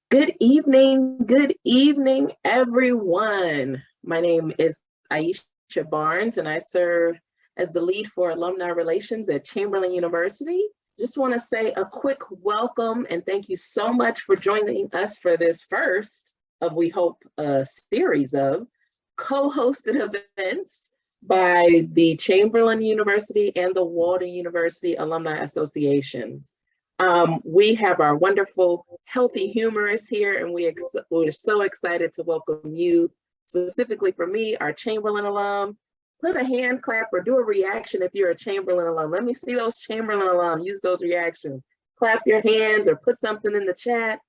Good evening, everyone. My name is Aisha Barnes, and I serve as the lead for Alumni Relations at Chamberlain University. Just want to say a quick welcome and thank you so much for joining us for this first of, we hope, a series of co-hosted events by the Chamberlain University and the Walden University Alumni Associations. We have our wonderful healthy humorist here, and we're so excited to welcome you, specifically for me, our Chamberlain alum. Put a hand clap or do a reaction if you're a Chamberlain alum. Let me see those Chamberlain alum, use those reactions. Clap your hands or put something in the chat.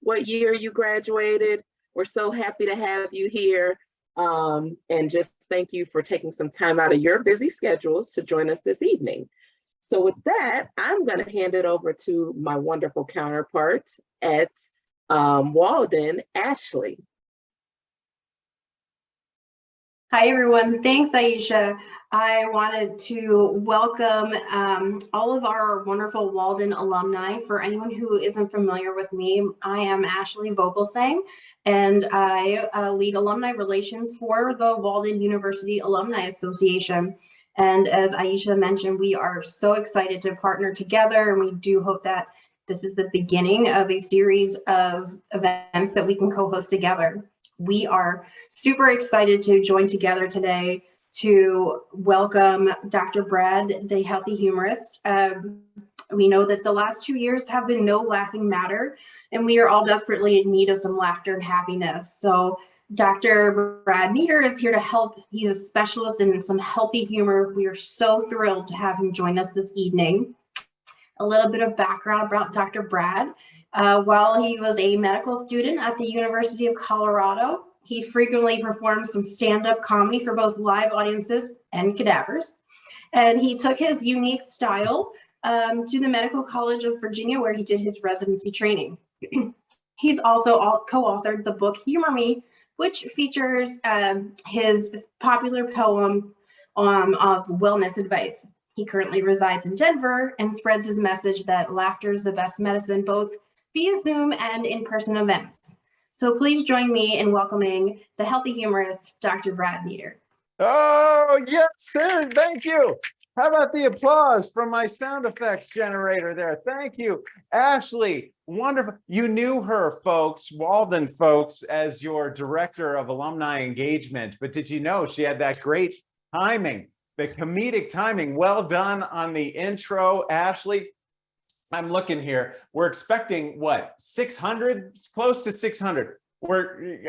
What year you graduated. We're so happy to have you here. And just thank you for taking some time out of your busy schedules to join us this evening. So with that, I'm going to hand it over to my wonderful counterpart at Walden, Ashley. Hi, everyone. Thanks, Aisha. I wanted to welcome all of our wonderful Walden alumni. For anyone who isn't familiar with me, I am Ashley Vogelsang, and I lead alumni relations for the Walden University Alumni Association. And as Aisha mentioned, we are so excited to partner together, and we do hope that this is the beginning of a series of events that we can co-host together. We are super excited to join together today to welcome Dr. Brad, the healthy humorist. We know that the last 2 years have been no laughing matter, and we are all desperately in need of some laughter and happiness. So Dr. Brad Nieder is here to help. He's a specialist in some healthy humor. We are so thrilled to have him join us this evening. A little bit of background about Dr. Brad. While he was a medical student at the University of Colorado, he frequently performed some stand-up comedy for both live audiences and cadavers. And he took his unique style to the Medical College of Virginia, where he did his residency training. He's also co-authored the book Humor Me, which features his popular poem of wellness advice. He currently resides in Denver and spreads his message that laughter is the best medicine, both via Zoom and in-person events. So please join me in welcoming the healthy humorist, Dr. Brad Nieder. Oh, yes, sir. Thank you. How about the applause from my sound effects generator there? Thank you. Ashley, wonderful. You knew her, folks, Walden folks, as your director of alumni engagement, but did you know she had that great timing, the comedic timing? Well done on the intro, Ashley. I'm looking here. We're expecting what, 600? Close to 600.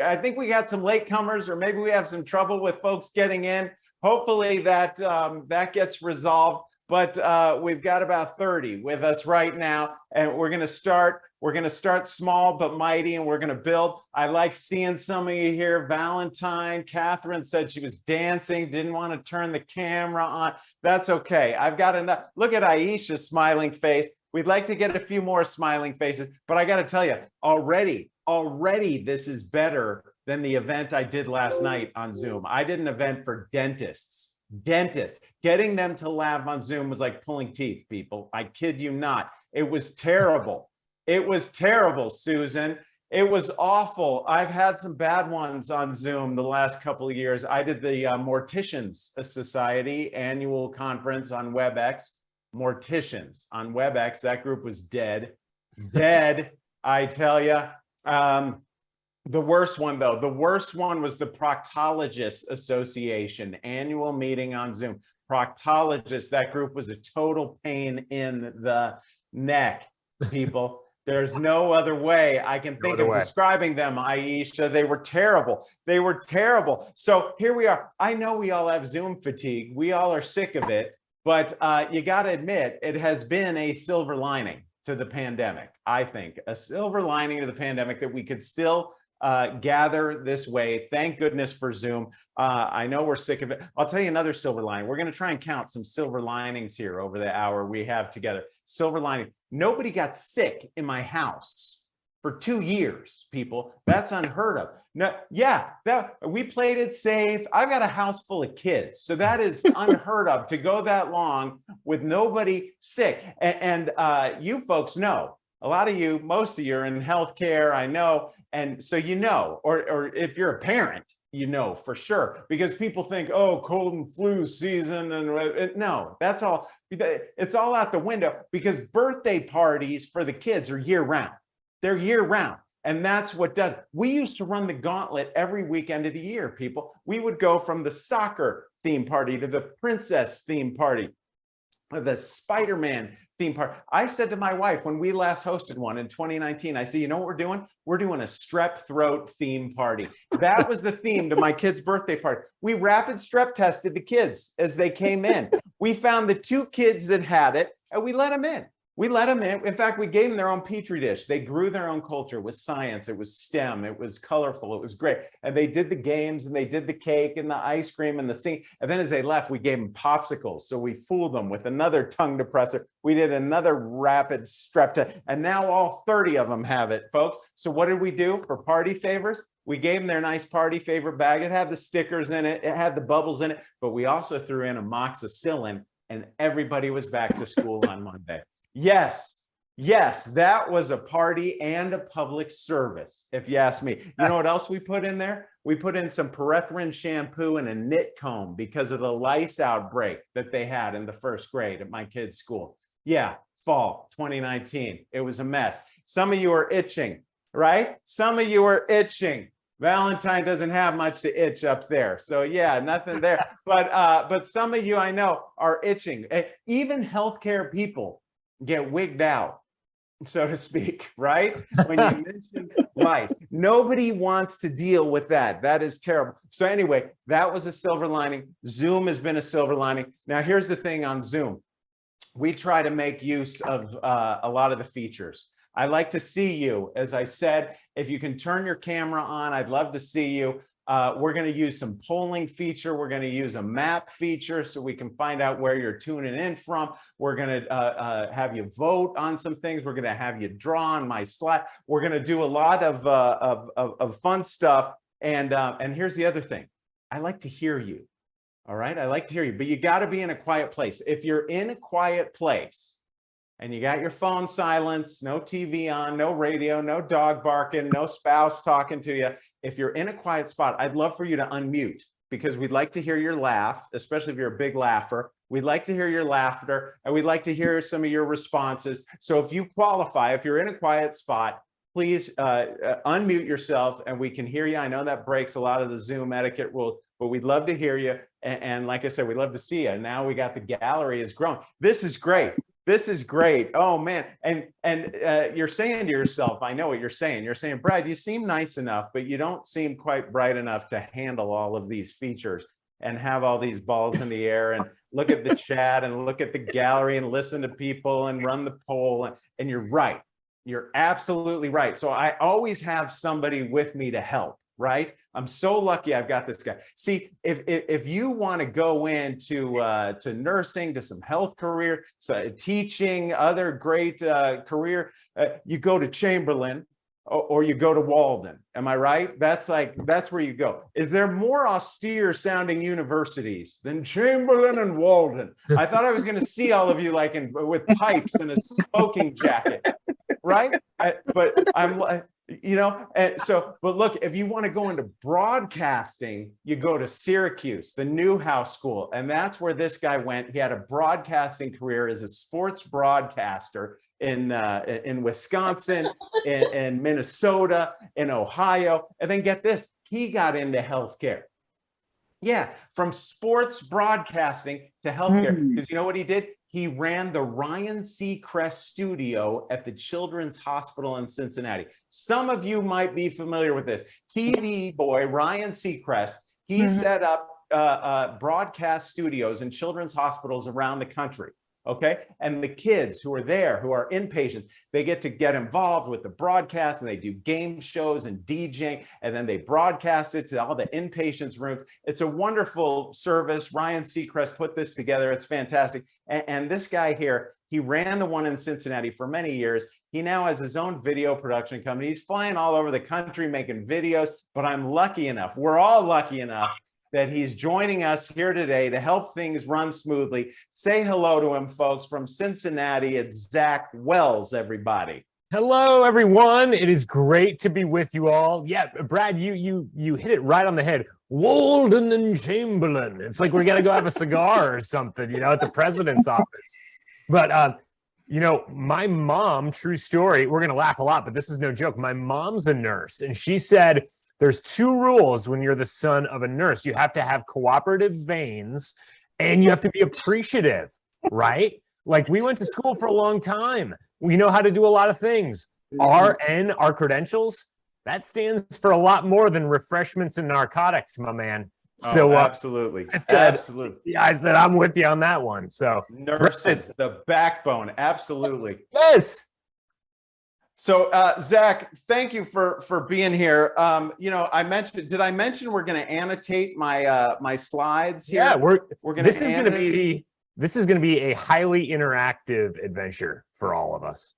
I think we got some latecomers, or maybe we have some trouble with folks getting in. Hopefully that gets resolved. But we've got about 30 with us right now, and we're going to start. We're going to start small but mighty, and we're going to build. I like seeing some of you here. Valentine, Catherine said she was dancing, didn't want to turn the camera on. That's okay. I've got enough. Look at Aisha's smiling face. We'd like to get a few more smiling faces, but I got to tell you, already this is better than the event I did last night on Zoom. I did an event for dentists. Getting them to laugh on Zoom was like pulling teeth, people. I kid you not. It was terrible. It was terrible, Susan. It was awful. I've had some bad ones on Zoom the last couple of years. I did the Morticians Society annual conference on WebEx. Morticians on WebEx. That group was dead, I tell you. The worst one, though, the worst one was the Proctologists Association annual meeting on Zoom. Proctologists, that group was a total pain in the neck, people. There's no other way I can think of describing them, Aisha. They were terrible. They were terrible. So here we are. I know we all have Zoom fatigue. We all are sick of it. But you got to admit, it has been a silver lining to the pandemic, I think. A silver lining to the pandemic that we could still gather this way. Thank goodness for Zoom. I know we're sick of it. I'll tell you another silver lining. We're going to try and count some silver linings here over the hour we have together. Silver lining. Nobody got sick in my house for 2 years, people. That's unheard of. No, yeah, we played it safe. I've got a house full of kids, so that is unheard of to go that long with nobody sick. And you folks know A lot of you, most of you are in healthcare, I know. And so, or if you're a parent, for sure, because people think, oh, cold and flu season. And no, that's all. It's all out the window, because birthday parties for the kids are year round. They're year round. And that's what does. We used to run the gauntlet every weekend of the year, people. We would go from the soccer theme party to the princess theme party, the Spider-Man theme party. I said to my wife when we last hosted one in 2019, I said, you know what we're doing? We're doing a strep throat theme party. That was the theme to my kid's birthday party. We rapid strep tested the kids as they came in. We found the 2 kids that had it, and we let them in. We let them in. In fact, we gave them their own petri dish. They grew their own culture. It was science. It was STEM. It was colorful. It was great. And they did the games, and they did the cake and the ice cream and the singing. And then as they left, we gave them popsicles. So we fooled them with another tongue depressor. We did another rapid strep test. And now all 30 of them have it, folks. So what did we do for party favors? We gave them their nice party favor bag. It had the stickers in it. It had the bubbles in it. But we also threw in amoxicillin, and everybody was back to school on Monday. Yes, that was a party and a public service, if you ask me. You know what else we put in there? We put in some pyrethrin shampoo and a knit comb because of the lice outbreak that they had in the 1st grade at my kid's school. Yeah, fall 2019. It was a mess. Some of you are itching, right? Some of you are itching. Valentine doesn't have much to itch up there. So yeah, nothing there. But some of you I know are itching. Even healthcare people get wigged out, so to speak, right? When you mention lice, nobody wants to deal with that. That is terrible. So anyway, that was a silver lining. Zoom has been a silver lining. Now, here's the thing on Zoom. We try to make use of a lot of the features. I like to see you. As I said, if you can turn your camera on, I'd love to see you. We're going to use some polling feature. We're going to use a map feature so we can find out where you're tuning in from. We're going to have you vote on some things. We're going to have you draw on my slide. We're going to do a lot of fun stuff. And here's the other thing. I like to hear you. All right. I like to hear you, but you got to be in a quiet place. If you're in a quiet place and you got your phone silenced, no TV on, no radio, no dog barking, no spouse talking to you. If you're in a quiet spot, I'd love for you to unmute, because we'd like to hear your laugh, especially if you're a big laugher. We'd like to hear your laughter, and we'd like to hear some of your responses. So if you qualify, if you're in a quiet spot, please unmute yourself and we can hear you. I know that breaks a lot of the Zoom etiquette rules, but we'd love to hear you. And like I said, we'd love to see you. Now we got the gallery has grown. This is great. This is great. Oh man. And you're saying to yourself, I know what you're saying. You're saying, Brad, you seem nice enough, but you don't seem quite bright enough to handle all of these features and have all these balls in the air and look at the chat and look at the gallery and listen to people and run the poll. And you're right. You're absolutely right. So I always have somebody with me to help, right? I'm so lucky I've got this guy. See, if you want to go into to nursing, to some health career, so teaching, other great career, you go to Chamberlain or you go to Walden. Am I right? That's where you go. Is there more austere sounding universities than Chamberlain and Walden? I thought I was going to see all of you like with pipes and a smoking jacket, right? But I'm like, you know, and so, but look, if you want to go into broadcasting, you go to Syracuse, the Newhouse School. And that's where this guy went. He had a broadcasting career as a sports broadcaster in Wisconsin, in Minnesota, in Ohio. And then get this, he got into healthcare. Yeah, from sports broadcasting to healthcare. Because you know what he did? He ran the Ryan Seacrest studio at the Children's Hospital in Cincinnati. Some of you might be familiar with this. TV boy, Ryan Seacrest, he set up broadcast studios in children's hospitals around the country. Okay. And the kids who are there, who are inpatients, they get involved with the broadcast, and they do game shows and DJing, and then they broadcast it to all the inpatients rooms. It's a wonderful service. Ryan Seacrest put this together. It's fantastic. And this guy here, he ran the one in Cincinnati for many years. He now has his own video production company. He's flying all over the country making videos, but I'm lucky enough, we're all lucky enough, that he's joining us here today to help things run smoothly. Say hello to him, folks. From Cincinnati, it's Zach Wells, everybody. Hello, everyone. It is great to be with you all. Yeah, Brad, you hit it right on the head. Walden and Chamberlain. It's like we got to go have a cigar or something, at the president's office. But my mom, true story. We're gonna laugh a lot, but this is no joke. My mom's a nurse, and she said there's 2 rules when you're the son of a nurse. You have to have cooperative veins, and you have to be appreciative, right? Like, we went to school for a long time. We know how to do a lot of things. RN, our credentials, that stands for a lot more than refreshments and narcotics, my man. So absolutely. Absolutely. Yeah, I said, I'm with you on that one. So nurses, the backbone. Absolutely. Yes. So Zach, thank you for being here. Did I mention we're going to annotate my slides here? Yeah, we're going to. This is going to be a highly interactive adventure for all of us.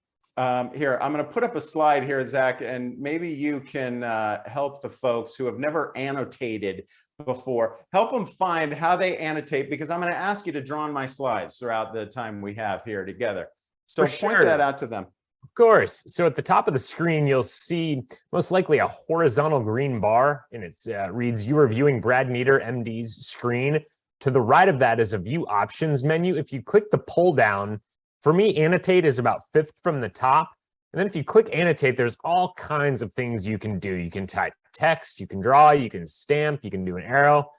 Here, I'm going to put up a slide here, Zach, and maybe you can help the folks who have never annotated before. Help them find how they annotate, because I'm going to ask you to draw on my slides throughout the time we have here together. So point that out to them. Of course. So at the top of the screen, you'll see most likely a horizontal green bar, and it reads, "You are viewing Brad Nieder, MD's screen." To the right of that is a view options menu. If you click the pull down, for me, annotate is about 5th from the top. And then if you click annotate, there's all kinds of things you can do. You can type text, you can draw, you can stamp, you can do an arrow.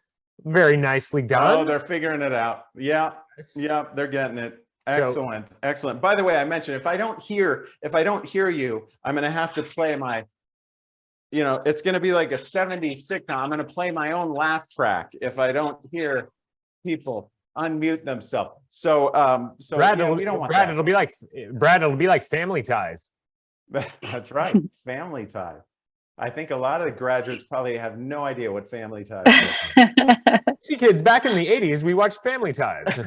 Very nicely done. Oh, they're figuring it out. Yeah, yeah, they're getting it. Excellent, excellent. By the way, I mentioned if I don't hear you, I'm going to have to play my, it's going to be like a 70s sitcom. I'm going to play my own laugh track if I don't hear people unmute themselves. So Brad, we don't want that. It'll be like Family Ties. That's right, Family Ties. I think a lot of the graduates probably have no idea what Family Ties is. See, kids, back in the 80s, we watched Family Ties.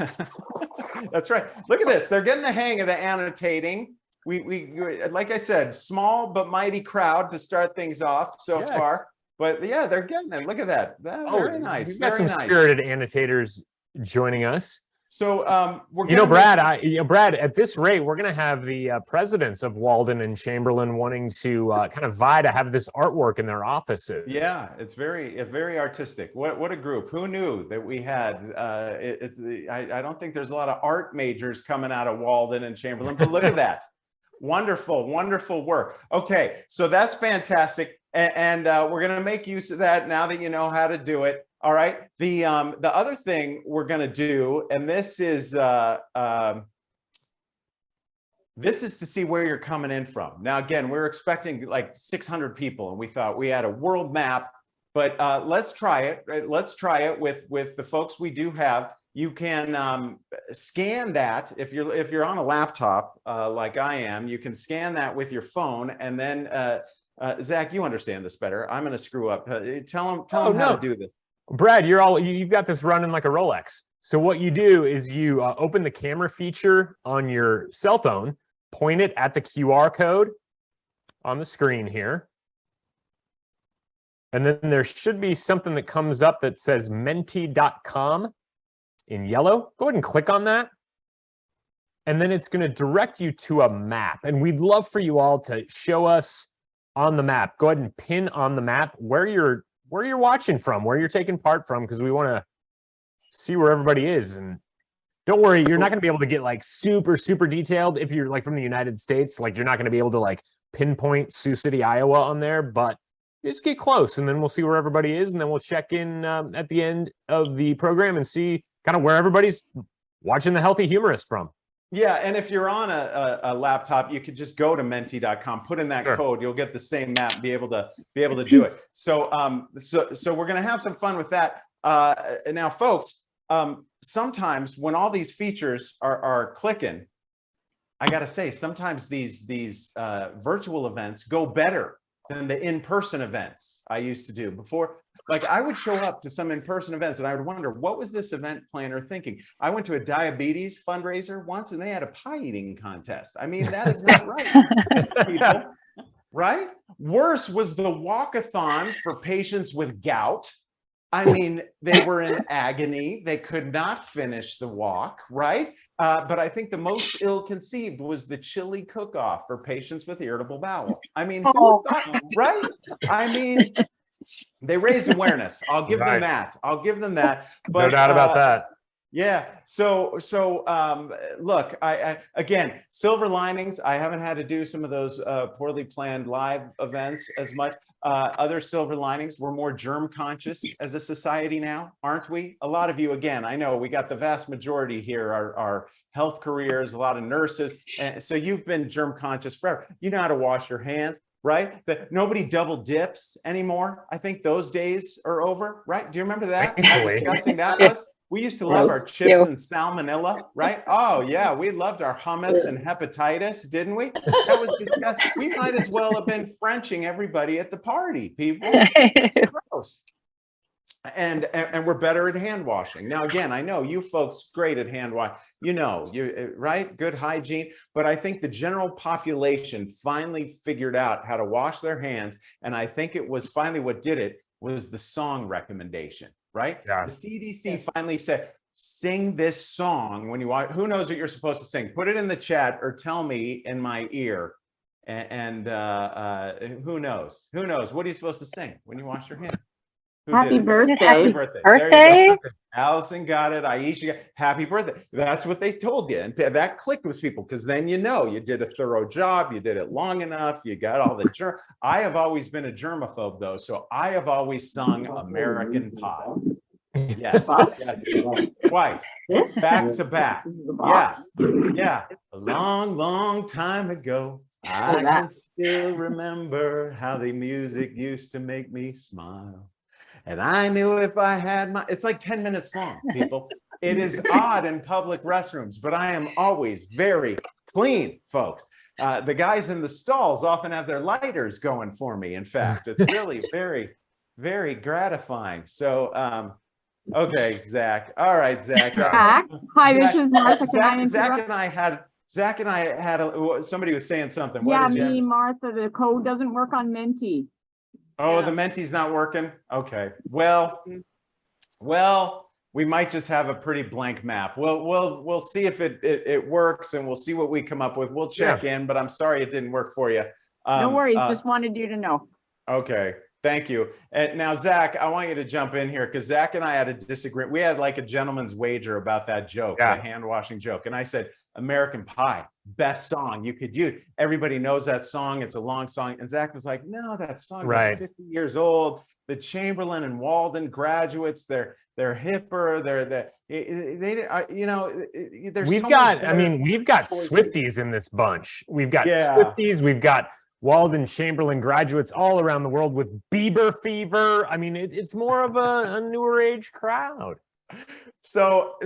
That's right. Look at this. They're getting the hang of the annotating. We like I said, small but mighty crowd to start things off so far. But yeah, they're getting it. Look at that. Very nice. We've got some spirited annotators joining us. So we're Brad, at this rate, we're going to have the presidents of Walden and Chamberlain wanting to kind of vie to have this artwork in their offices. Yeah, it's very artistic. What a group. Who knew that we had I don't think there's a lot of art majors coming out of Walden and Chamberlain, but look at that. Wonderful, wonderful work. Okay, so that's fantastic. And we're going to make use of that now that you know how to do it. All right. The other thing we're going to do, and this is to see where you're coming in from. Now, again, we're expecting like 600 people, and we thought we had a world map, but let's try it. Right? Let's try it with the folks we do have. You can scan that if you're on a laptop like I am. You can scan that with your phone, and then Zach, you understand this better. I'm going to screw up. Tell them how to do this. Brad, you've got this running like a Rolex. So what you do is you open the camera feature on your cell phone, point it at the QR code on the screen here. And then there should be something that comes up that says menti.com in yellow. Go ahead and click on that. And then it's going to direct you to a map. And we'd love for you all to show us on the map. Go ahead and pin on the map where you're watching from, where you're taking part from, because we want to see where everybody is. And don't worry, you're not going to be able to get like super detailed if you're like from the United States. Like, you're not going to be able to like pinpoint Sioux City, Iowa on there, but just get close, and then we'll see where everybody is, and then we'll check in at the end of the program and see kind of where everybody's watching The Healthy Humorist from. Yeah, and if you're on a laptop, you could just go to menti.com, put in that code, you'll get the same map, and be able to do it. So so we're going to have some fun with that. Now, folks, sometimes when all these features are clicking, I got to say, sometimes these virtual events go better than the in-person events I used to do before. Like, I would show up to some in-person events and I would wonder, what was this event planner thinking? I went to a diabetes fundraiser once and they had a pie eating contest. I mean, that is not right, people, right? Worse was the walkathon for patients with gout. I mean, they were in agony. They could not finish the walk, right? But I think the most ill-conceived was the chili cook-off for patients with irritable bowel. I mean, who thought, right? I mean, they raised awareness. I'll give them that. I'll give them that. But, no doubt about that. Yeah. So look, I again, silver linings. I haven't had to do some of those poorly planned live events as much. Other silver linings, we're more germ conscious as a society now, aren't we? A lot of you, again, I know we got the vast majority here are health careers, a lot of nurses. And so you've been germ conscious forever. You know how to wash your hands, right? That nobody double dips anymore. I think those days are over, right? Do you remember that? How disgusting that was? We used to love our chips and salmonella, right? Oh yeah, we loved our hummus and hepatitis, didn't we? That was disgusting. We might as well have been Frenching everybody at the party, people. Gross. And we're better at hand washing. Now, again, I know you folks great at hand washing, you know, right? Good hygiene. But I think the general population finally figured out how to wash their hands. And I think it was finally what did it was the song recommendation. Right? Yeah. The CDC finally said, sing this song when you watch. Who knows what you're supposed to sing? Put it in the chat or tell me in my ear. And who knows? Who knows? What are you supposed to sing when you wash your hands? Happy birthday. Happy birthday. Birthday? Allison got it. Aisha got it. Happy birthday. That's what they told you. And that clicked with people because then you know you did a thorough job. You did it long enough. You got all the germ. I have always been a germaphobe, though. So I have always sung American Pie. Yes. Yes. Twice. Back to back. Yeah. Yeah. A long, long time ago. I can still remember how the music used to make me smile. And I knew if I had my, it's like 10 minutes long, people. It is odd in public restrooms, but I am always very clean, folks. The guys in the stalls often have their lighters going for me. In fact, it's really very, very gratifying. So, okay, Zach. All right, Zach. Hi, this is Martha. Zach and I had somebody was saying something. Yeah, me, Martha. The code doesn't work on Menti. Oh, the Menti's not working? Okay. Well, we might just have a pretty blank map. We'll see if it works, and we'll see what we come up with. We'll check in, but I'm sorry it didn't work for you. No worries. Just wanted you to know. Okay. Thank you. And now, Zach, I want you to jump in here because Zach and I had a disagreement. We had like a gentleman's wager about that joke, the hand washing joke. And I said, American Pie, best song you could use. Everybody knows that song. It's a long song. And Zach was like, no, that song's like 50 years old. The Chamberlain and Walden graduates, they're hipper. We've got Swifties in this bunch. We've got Swifties. We've got Walden Chamberlain graduates all around the world with Bieber fever. I mean, it's more of a newer age crowd. So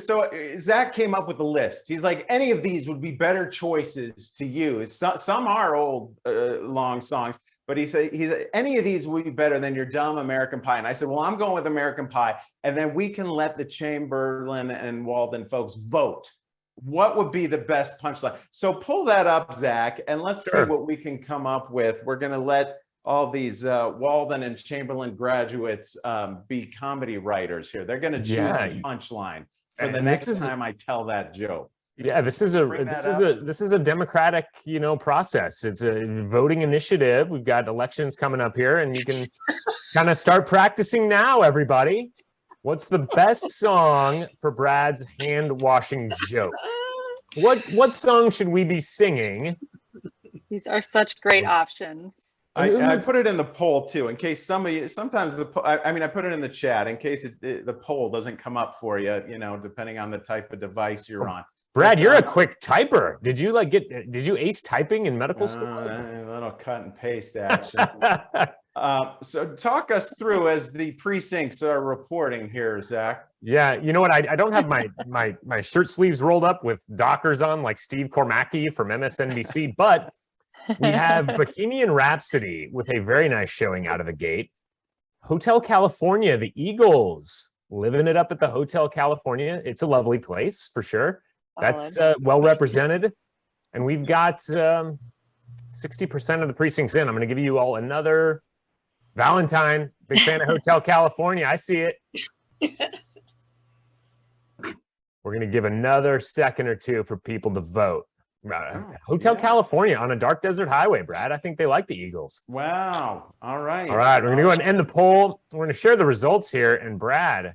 Zach came up with a list. He's like, any of these would be better choices to use. Some are old, long songs, but he said any of these would be better than your dumb American Pie. And I said, well, I'm going with American Pie, and then we can let the Chamberlain and Walden folks vote. What would be the best punchline? So pull that up, Zach, and let's see what we can come up with. We're going to let all these Walden and Chamberlain graduates be comedy writers here. They're going to choose a punchline for the next time I tell that joke. Yeah, this is a democratic, process. It's a voting initiative. We've got elections coming up here, and you can kind of start practicing now, everybody. What's the best song for Brad's hand washing joke? What song should we be singing? These are such great options. I put it in the poll too, in case sometimes I put it in the chat in case the poll doesn't come up for you, depending on the type of device you're on. Brad, you're a quick typer. Did you ace typing in medical school? A little cut and paste action. So talk us through as the precincts are reporting here, Zach. Yeah, you know what? I don't have my shirt sleeves rolled up with Dockers on like Steve Kormacki from MSNBC, but we have Bohemian Rhapsody with a very nice showing out of the gate. Hotel California, the Eagles, living it up at the Hotel California. It's a lovely place for sure. That's well represented. And we've got 60% of the precincts in. I'm going to give you all another Valentine, big fan of Hotel California. I see it. We're going to give another second or two for people to vote. Hotel California on a dark desert highway, Brad. I think they like the Eagles. Wow. All right. All right. We're going to go ahead and end the poll. We're going to share the results here. And Brad,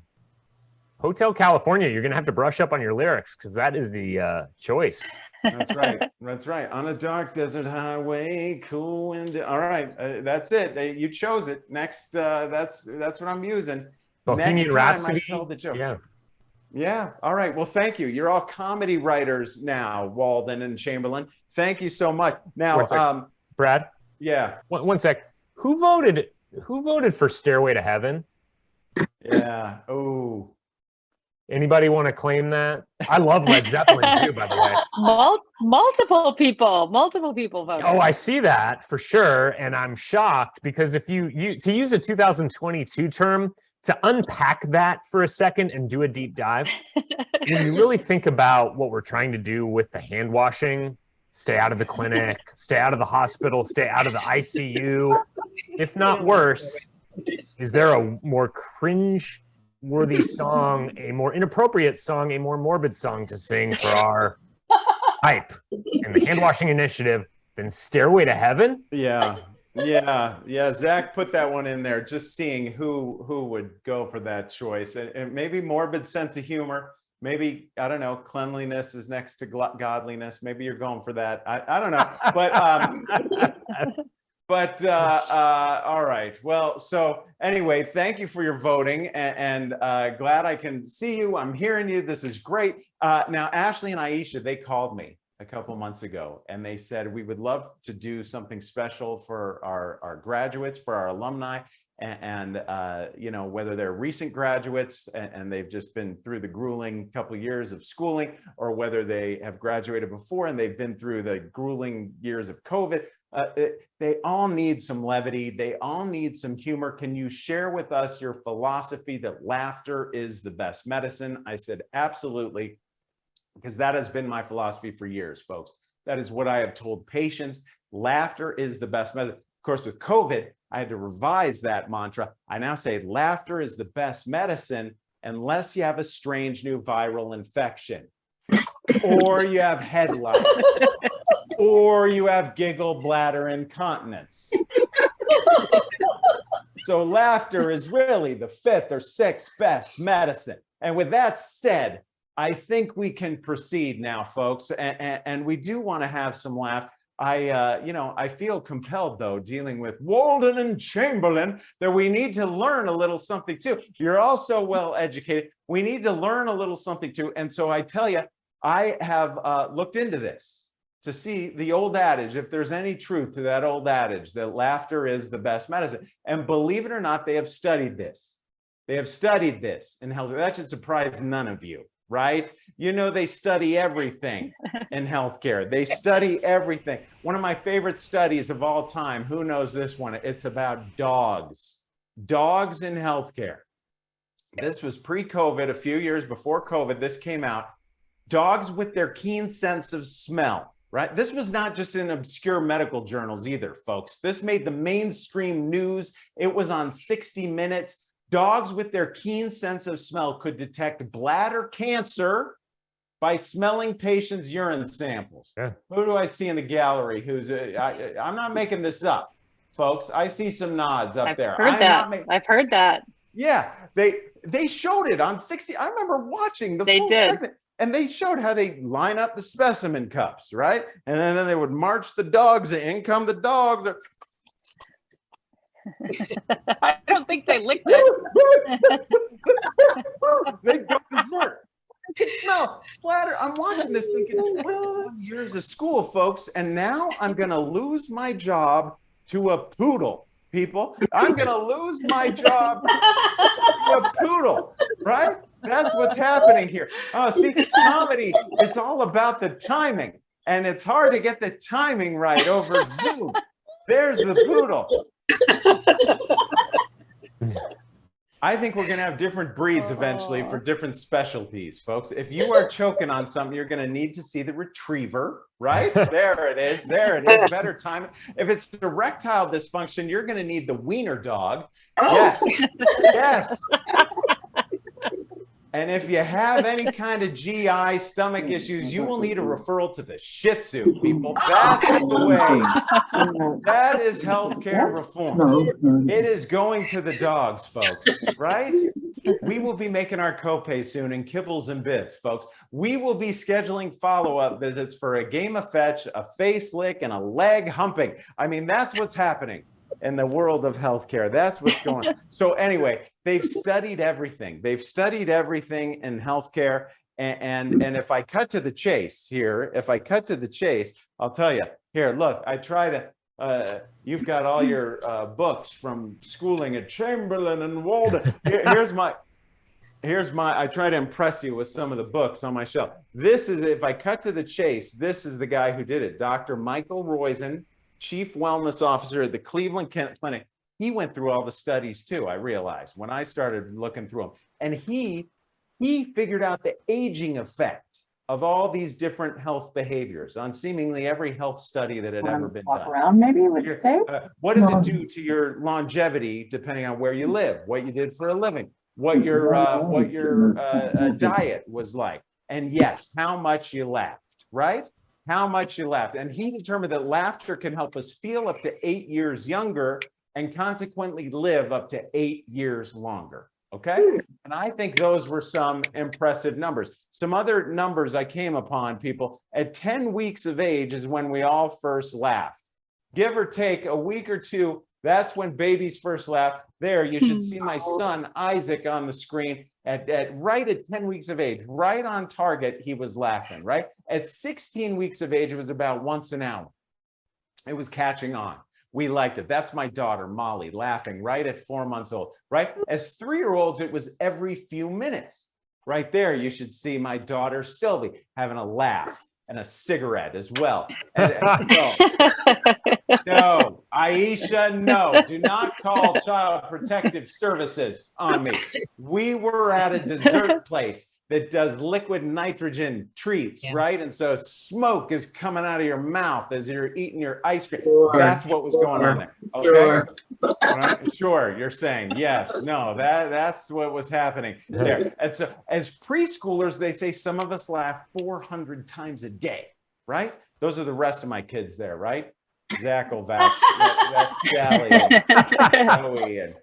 Hotel California, you're going to have to brush up on your lyrics because that is the choice. That's right. That's right. On a dark desert highway, cool wind. All right. That's it. You chose it. Next, that's what I'm using. Bohemian Rhapsody. I tell the joke. Yeah. Yeah. All right. Well, thank you. You're all comedy writers now, Walden and Chamberlain. Thank you so much. Now, Brad. Yeah. One sec. Who voted for Stairway to Heaven? Yeah. Oh. Anybody want to claim that? I love Led Zeppelin too, by the way. Multiple people voted. Oh, I see that for sure. And I'm shocked because if you to use a 2022 term, to unpack that for a second and do a deep dive, when you really think about what we're trying to do with the hand washing, stay out of the clinic, stay out of the hospital, stay out of the ICU, if not worse, is there a more cringe-worthy song, a more inappropriate song, a more morbid song to sing for our hype and the hand washing initiative than Stairway to Heaven? Yeah. Zach put that one in there, just seeing who would go for that choice, and maybe morbid sense of humor. Maybe, I don't know, cleanliness is next to godliness. Maybe you're going for that. I don't know, but all right. Well, so anyway, thank you for your voting, and glad I can see you. I'm hearing you. This is great. Now, Ashley and Aisha, they called me a couple months ago, and they said we would love to do something special for our graduates, for our alumni, and you know, whether they're recent graduates and they've just been through the grueling couple years of schooling, or whether they have graduated before and they've been through the grueling years of COVID. They all need some levity. They all need some humor. Can you share with us your philosophy that laughter is the best medicine? I said, absolutely. Because that has been my philosophy for years, folks. That is what I have told patients. Laughter is the best medicine. Of course, with COVID, I had to revise that mantra. I now say laughter is the best medicine unless you have a strange new viral infection, or you have head lice, or you have giggle bladder incontinence. So laughter is really the fifth or sixth best medicine. And with that said, I think we can proceed now, folks, and we do want to have some laugh. I feel compelled, though, dealing with Walden and Chamberlain, that we need to learn a little something too. You're all so well educated. We need to learn a little something too. And so I tell you, I have looked into this to see the old adage, if there's any truth to that old adage, that laughter is the best medicine. And believe it or not, they have studied this. They have studied this in health. That should surprise none of you. Right? You know, they study everything in healthcare. They study everything. One of my favorite studies of all time, who knows this one? It's about dogs. Dogs in healthcare. This was pre-COVID, a few years before COVID, this came out. Dogs with their keen sense of smell, right? This was not just in obscure medical journals either, folks. This made the mainstream news. It was on 60 Minutes. Dogs with their keen sense of smell could detect bladder cancer by smelling patients' urine samples. Yeah. Who do I see in the gallery who's, I'm not making this up, folks. I see some nods up there. I've heard that. Yeah, they showed it on 60. I remember watching the full segment, and they showed how they line up the specimen cups, right? And then they would march the dogs in come the dogs. I don't think they licked it. They go berserk. I can smell bladder. I'm watching this thinking, 21 years of school, folks, and now I'm going to lose my job to a poodle, people. I'm going to lose my job to a poodle, right? That's what's happening here. Oh, see, comedy, it's all about the timing, and it's hard to get the timing right over Zoom. There's the poodle. I think we're going to have different breeds eventually for different specialties, folks. If you are choking on something, you're going to need to see the retriever, right? There it is. There it is. Better time. If it's erectile dysfunction, you're going to need the wiener dog. Oh. Yes. Yes. And if you have any kind of GI stomach issues, you will need a referral to the Shih Tzu, people. That's the way. That is healthcare reform. It is going to the dogs, folks, right? We will be making our copay soon in kibbles and bits, folks. We will be scheduling follow-up visits for a game of fetch, a face lick, and a leg humping. I mean, that's what's happening in the world of healthcare. That's what's going on. So anyway, they've studied everything. They've studied everything in healthcare. And if I cut to the chase here, I'll tell you, here, look, I try to, you've got all your books from schooling at Chamberlain and Walden. Here's my, I try to impress you with some of the books on my shelf. This is, if I cut to the chase, this is the guy who did it, Dr. Michael Roizen, Chief Wellness Officer at the Cleveland Clinic. He went through all the studies too, I realized, when I started looking through them. And he figured out the aging effect of all these different health behaviors on seemingly every health study that had ever been done. Around, maybe, what does it do to your longevity, depending on where you live, what you did for a living, what your diet was like, and yes, how much you laughed, right? How much you laughed. And he determined that laughter can help us feel up to 8 years younger and consequently live up to 8 years longer. Okay. And I think those were some impressive numbers. Some other numbers I came upon, people, at 10 weeks of age is when we all first laughed. Give or take a week or two, that's when babies first laugh. There, you should see my son, Isaac, on the screen. Right at 10 weeks of age, right on target, he was laughing, right? At 16 weeks of age, it was about once an hour. It was catching on. We liked it. That's my daughter, Molly, laughing right at 4 months old, right? As 3-year-olds, it was every few minutes. Right there, you should see my daughter, Sylvie, having a laugh and a cigarette as well. No, Aisha, no, do not call Child Protective Services on me. We were at a dessert place that does liquid nitrogen treats, right? And so smoke is coming out of your mouth as you're eating your ice cream. That's what was going on there. Okay? Sure, you're saying yes. No, that's what was happening there. And so as preschoolers, they say some of us laugh 400 times a day, right? Those are the rest of my kids there, right? Zach will vouch. That's Sally and Joey and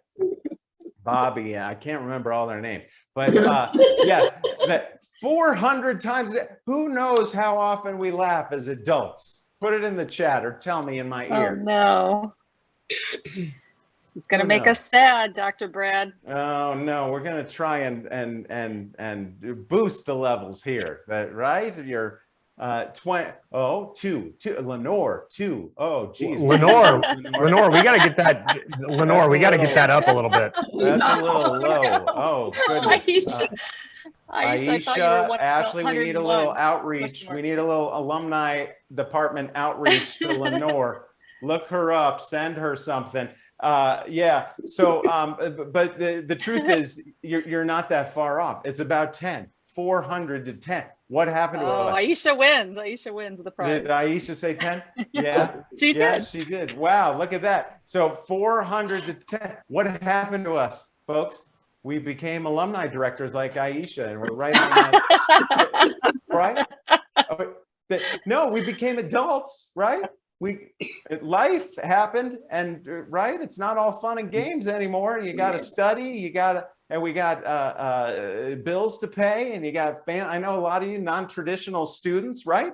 Bobby. I can't remember all their names, but yes, that 400 times. Who knows how often we laugh as adults? Put it in the chat or tell me in my ear. Oh no. It's going to make us sad, Dr. Brad. Oh no, we're going to try and boost the levels here. That right? You're 2 Lenore 2. Oh geez, Lenore, we got to get that. Lenore, we got to get that up a little bit. That's a little low. Oh goodness. Aisha, Ashley, we need a little outreach. We need a little alumni department outreach to Lenore. Look her up, send her something. Yeah. So, but the truth is, you're not that far off. It's about 10, 400 to 10. What happened to us? Aisha wins. Aisha wins the prize. Did Aisha say 10? Yeah. She did. Yeah, she did. Wow. Look at that. So 400 to 10. What happened to us, folks? We became alumni directors like Aisha, and we're right on that. Right? No, we became adults, right? Life happened, and right, it's not all fun and games anymore. You got to study, and we got bills to pay, and you got I know a lot of you non-traditional students, right?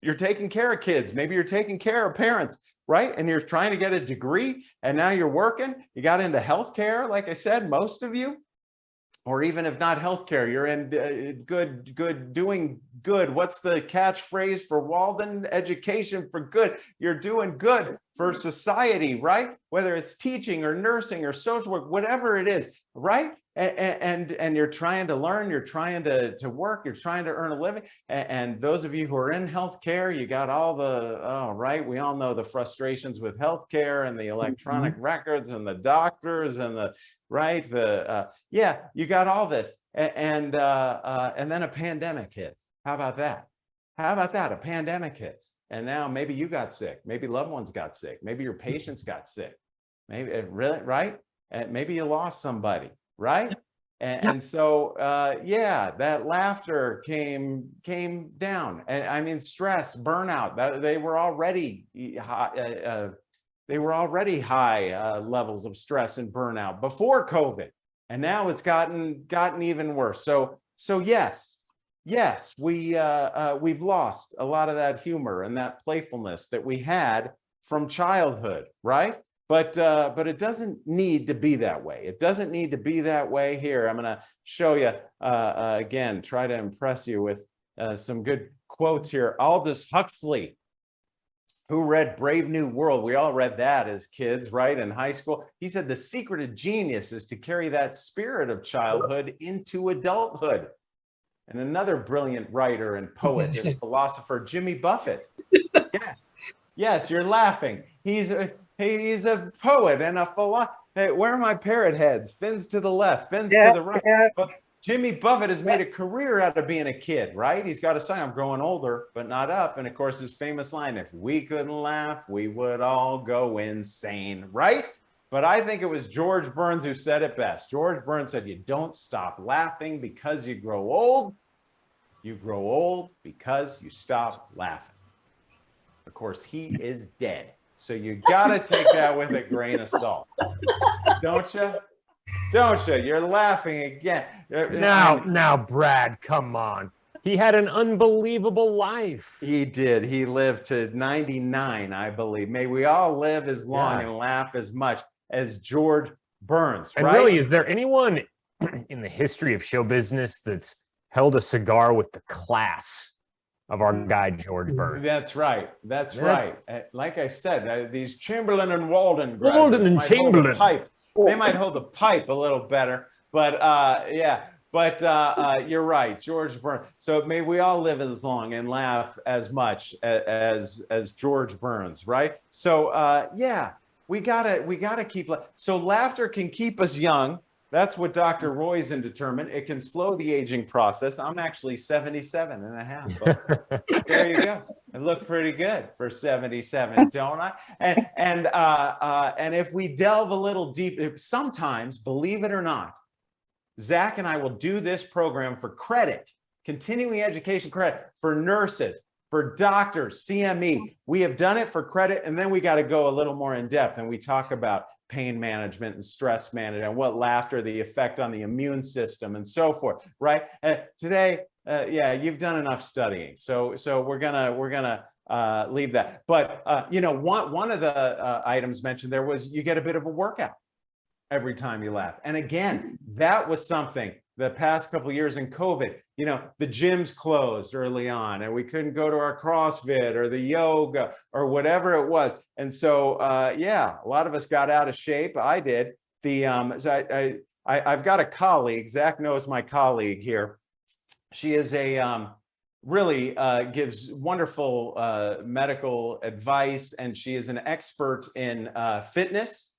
You're taking care of kids. Maybe you're taking care of parents, right? And you're trying to get a degree, and now you're working. You got into healthcare, like I said, most of you. Or even if not healthcare, you're in doing good. What's the catchphrase for Walden? Education for good. You're doing good for society, right? Whether it's teaching or nursing or social work, whatever it is, right? and you're trying to learn, you're trying to work, you're trying to earn a living. And those of you who are in healthcare, you got all the, right, we all know the frustrations with healthcare and the electronic records and the doctors and the, right, yeah, you got all this. And then a pandemic hits. How about that? How about that? A pandemic hits. And now maybe you got sick, maybe loved ones got sick, maybe your patients got sick, maybe really, right? And maybe you lost somebody, right? And so, yeah, that laughter came down. And I mean, stress, burnout, they were already high levels of stress and burnout before COVID. And now it's gotten even worse. So yes, we've lost a lot of that humor and that playfulness that we had from childhood, right? But it doesn't need to be that way. It doesn't need to be that way here. I'm going to show you again, try to impress you with some good quotes here. Aldous Huxley, who read Brave New World. We all read that as kids, right? In high school. He said the secret of genius is to carry that spirit of childhood into adulthood. And another brilliant writer and poet and philosopher, Jimmy Buffett. Yes, you're laughing. He's a poet and a philosopher. Hey, where are my parrot heads? Fins to the left, fins to the right. Yeah. But Jimmy Buffett has made a career out of being a kid, right? He's got a song, I'm growing older, but not up. And of course, his famous line, if we couldn't laugh, we would all go insane, right? But I think it was George Burns who said it best. George Burns said, you don't stop laughing because you grow old. You grow old because you stop laughing. Of course, he is dead. So you got to take that with a grain of salt. Don't you? Don't you? You're laughing again. Now, Brad, come on. He had an unbelievable life. He did. He lived to 99, I believe. May we all live as long and laugh as much as George Burns, and right? Really, is there anyone in the history of show business that's held a cigar with the class of our guy, George Burns? That's right. That's right. Like I said, these Chamberlain and Walden Walden and Chamberlain. They might hold the pipe a little better, but yeah. But you're right, George Burns. So may we all live as long and laugh as much as George Burns, right? So yeah, we gotta keep. So laughter can keep us young. That's what Dr. Roizen determined. It can slow the aging process. I'm actually 77 and a half. There you go. I look pretty good for 77, don't I? And if we delve a little deep, sometimes, believe it or not, Zach and I will do this program for credit, continuing education credit, for nurses, for doctors, CME. We have done it for credit, and then we got to go a little more in depth, and we talk about pain management and stress management, and what laughter, the effect on the immune system, and so forth, right? Today, yeah, you've done enough studying, so we're gonna leave that. But you know, one of the items mentioned there was you get a bit of a workout every time you laugh. And again, that was something the past couple of years in COVID, you know, the gyms closed early on and we couldn't go to our CrossFit or the yoga or whatever it was. And so, yeah, a lot of us got out of shape. I did. So I've got a colleague, Zach knows my colleague here. She is really gives wonderful medical advice, and she is an expert in fitness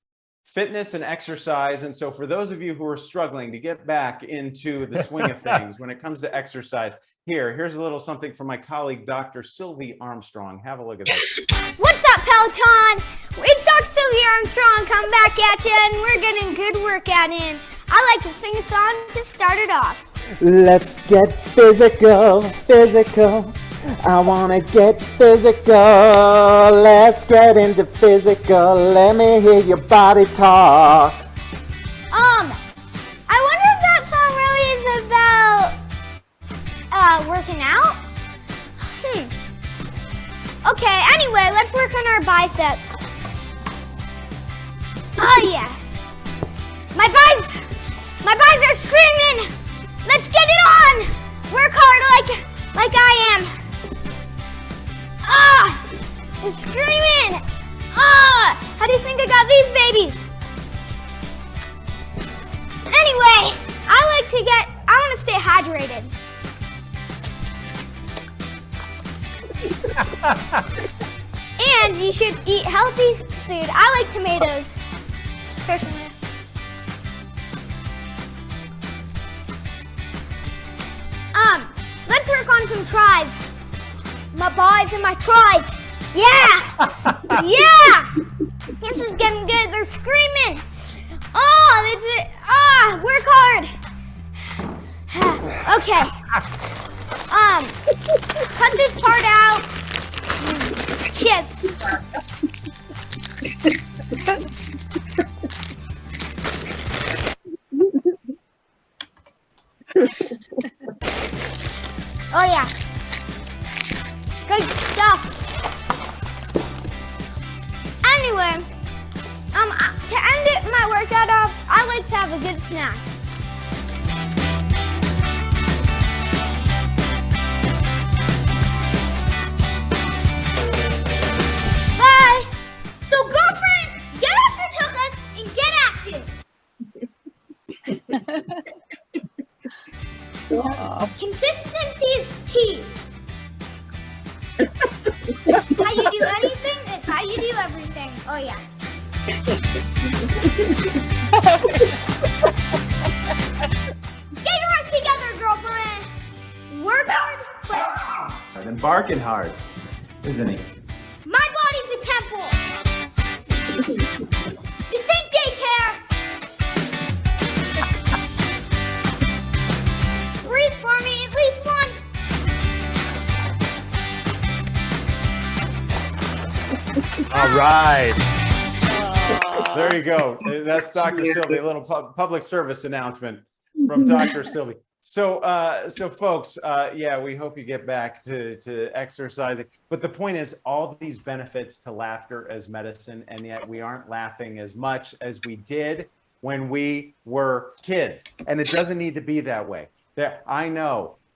and exercise. And so for those of you who are struggling to get back into the swing of things when it comes to exercise, here's a little something from my colleague, Dr. Sylvie Armstrong. Have a look at this. What's up, Peloton? It's Dr. Sylvie Armstrong coming back at you, and we're getting good workout in. I like to sing a song to start it off. Let's get physical. I wanna get physical. Let's get into physical. Let me hear your body talk. I wonder if that song really is about working out? Okay, anyway, let's work on our biceps. Oh yeah. My biceps are screaming. Let's get it on. Work hard like I am. I'm screaming. How do you think I got these babies? Anyway, want to stay hydrated. And you should eat healthy food. I like tomatoes, personally. Let's work on some tries. My boys and my tries. Yeah! Yeah! This is getting good. They're screaming. Oh, that's it. Work hard. Okay. Cut this part out. Chips. Oh yeah. Good stuff. Anyway, to end my workout off, I like to have a good snack. Bye. So girlfriend, get off your tuchus and get active. Consistency is key. How you do anything is how you do everything. Oh yeah. Get your act together, girlfriend. Work hard, play hard. And barking hard, isn't he? My body's a temple. This ain't daycare. Breathe for me at least once. All right. There you go. That's Dr. Sylvie, a little public service announcement from Dr. Sylvie. So, folks, yeah, we hope you get back to exercising. But the point is, all these benefits to laughter as medicine, and yet we aren't laughing as much as we did when we were kids. And it doesn't need to be that way.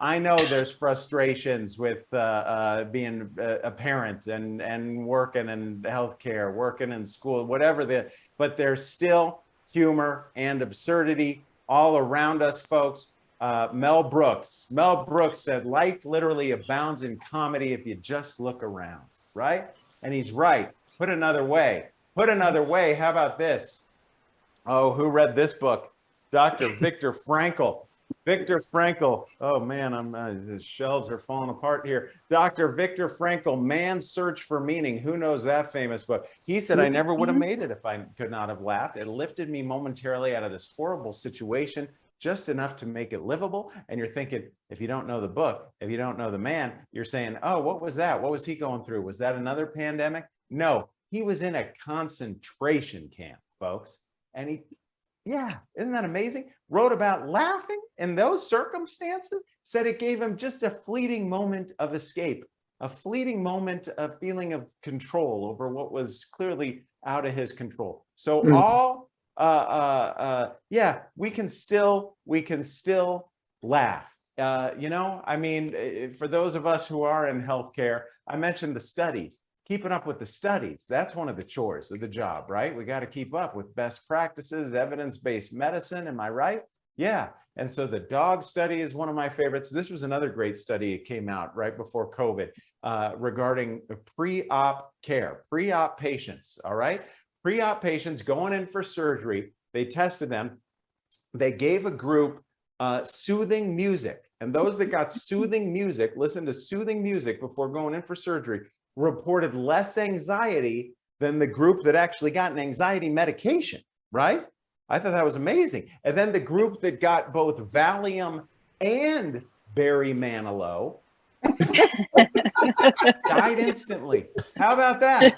I know there's frustrations with being a parent and working in healthcare, working in school, whatever but there's still humor and absurdity all around us, folks. Mel Brooks said, life literally abounds in comedy if you just look around, right? And he's right. Put another way, how about this? Oh, who read this book? Dr. Viktor Frankl. Viktor Frankl, oh man, his shelves are falling apart here. Dr. Viktor Frankl, Man's Search for Meaning. Who knows that famous book? He said, I never would have made it if I could not have laughed. It lifted me momentarily out of this horrible situation, just enough to make it livable. And you're thinking, if you don't know the book, if you don't know the man, you're saying, oh, what was that? What was he going through? Was that another pandemic? No, he was in a concentration camp, folks. And yeah, isn't that amazing? Wrote about laughing in those circumstances, said it gave him just a fleeting moment of escape, a fleeting moment of feeling of control over what was clearly out of his control. So yeah, we can still laugh. You know, I mean, for those of us who are in healthcare, I mentioned the studies. Keeping up with the studies, that's one of the chores of the job, right? We got to keep up with best practices, evidence-based medicine, am I right? Yeah, and so the dog study is one of my favorites. This was another great study. It came out right before COVID regarding pre-op care, pre-op patients, all right? Pre-op patients going in for surgery, they tested them. They gave a group soothing music, and those that got soothing music, listen to soothing music before going in for surgery, reported less anxiety than the group that actually got an anxiety medication, right? I thought that was amazing. And then the group that got both Valium and Barry Manilow died instantly. How about that?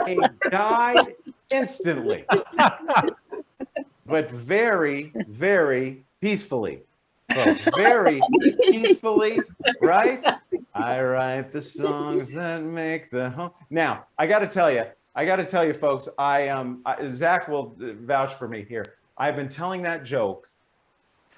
They died instantly, but very, very peacefully. So very peacefully, right? I write the songs that make the home. Now, I got to tell you, folks, Zach will vouch for me here. I've been telling that joke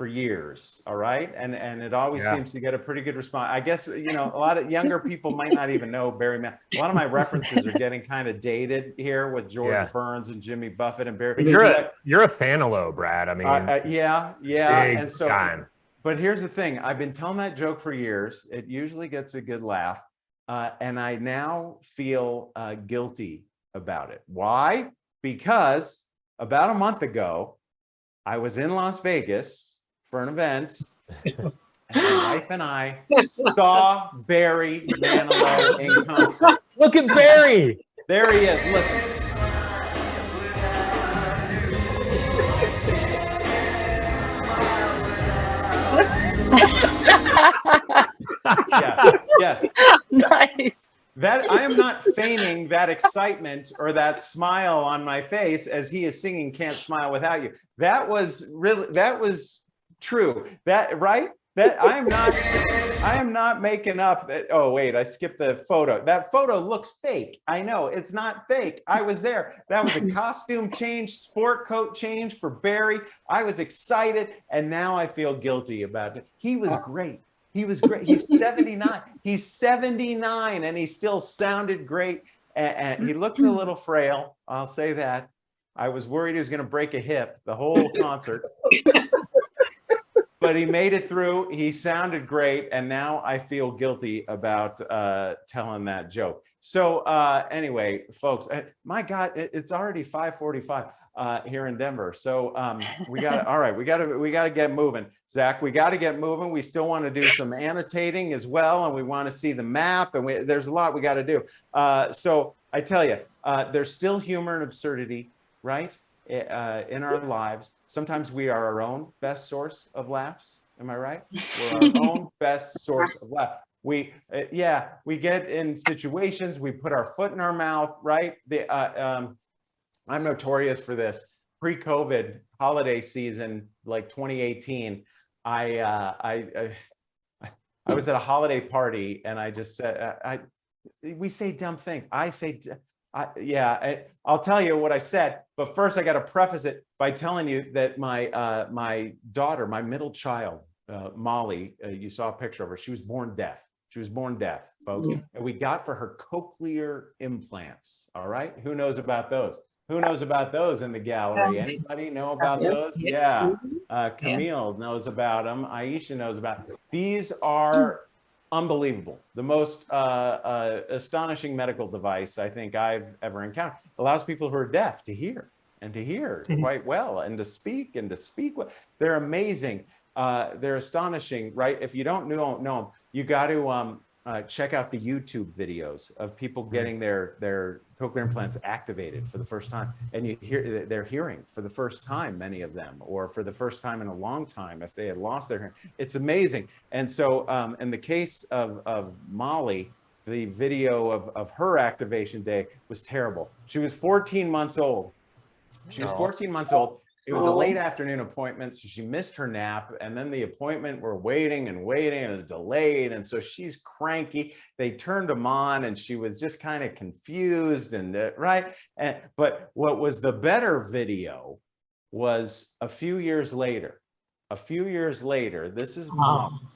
for years, all right? And it always seems to get a pretty good response. I guess, you know, a lot of younger people might not even know Barry Manilow. A lot of my references are getting kind of dated here with George Burns and Jimmy Buffett and Barry. You're a fan-alo, Brad. I mean, yeah. Big And so, time. But here's the thing. I've been telling that joke for years. It usually gets a good laugh. And I now feel guilty about it. Why? Because about a month ago, I was in Las Vegas for an event, and my wife and I saw Barry Manilow in concert. Look at Barry. There he is. Listen. Yes. Nice. That I am not feigning that excitement or that smile on my face as he is singing "Can't Smile Without You." That was true. That right? That I am not making up that. Oh wait, I skipped the photo. That photo looks fake. I know it's not fake. I was there. That was a costume change, sport coat change for Barry. I was excited, and now I feel guilty about it. He was great. He was great. He's 79. He's 79, and he still sounded great. And he looks a little frail. I'll say that. I was worried he was going to break a hip the whole concert. But he made it through. He sounded great. And now I feel guilty about telling that joke. So anyway, folks, my God, it's already 5:45 here in Denver. So we got all right. We got to get moving, Zach. We got to get moving. We still want to do some annotating as well, and we want to see the map. And there's a lot we got to do. So I tell you, there's still humor and absurdity, right, in our lives. Sometimes we are our own best source of laughs. Am I right? We're our own best source of laughs. We get in situations, we put our foot in our mouth, right? I'm notorious for this. Pre-COVID holiday season, like 2018, I was at a holiday party, and I just said, we say dumb things. I'll tell you what I said, but first I got to preface it by telling you that my daughter, my middle child, Molly, you saw a picture of her. She was born deaf. She was born deaf, folks. And we got for her cochlear implants. All right. Who knows about those? Who knows about those in the gallery? Anybody know about those? Yeah. Camille knows about them. Aisha knows about them. These are unbelievable. The most astonishing medical device I think I've ever encountered. Allows people who are deaf to hear, and to hear quite well, and to speak well. They're amazing. They're astonishing, right? If you don't know them, you got to check out the YouTube videos of people getting their cochlear implants activated for the first time, and you hear they're hearing for the first time, many of them, or for the first time in a long time if they had lost their hearing. It's amazing. And so in the case of Molly, the video of her activation day was terrible. She was 14 months old. She was 14 months old. It was a late afternoon appointment, so she missed her nap, and then the appointment, we're waiting, and it was delayed, and so she's cranky. They turned them on, and she was just kind of confused, and right? But what was the better video was a few years later, this is Mom,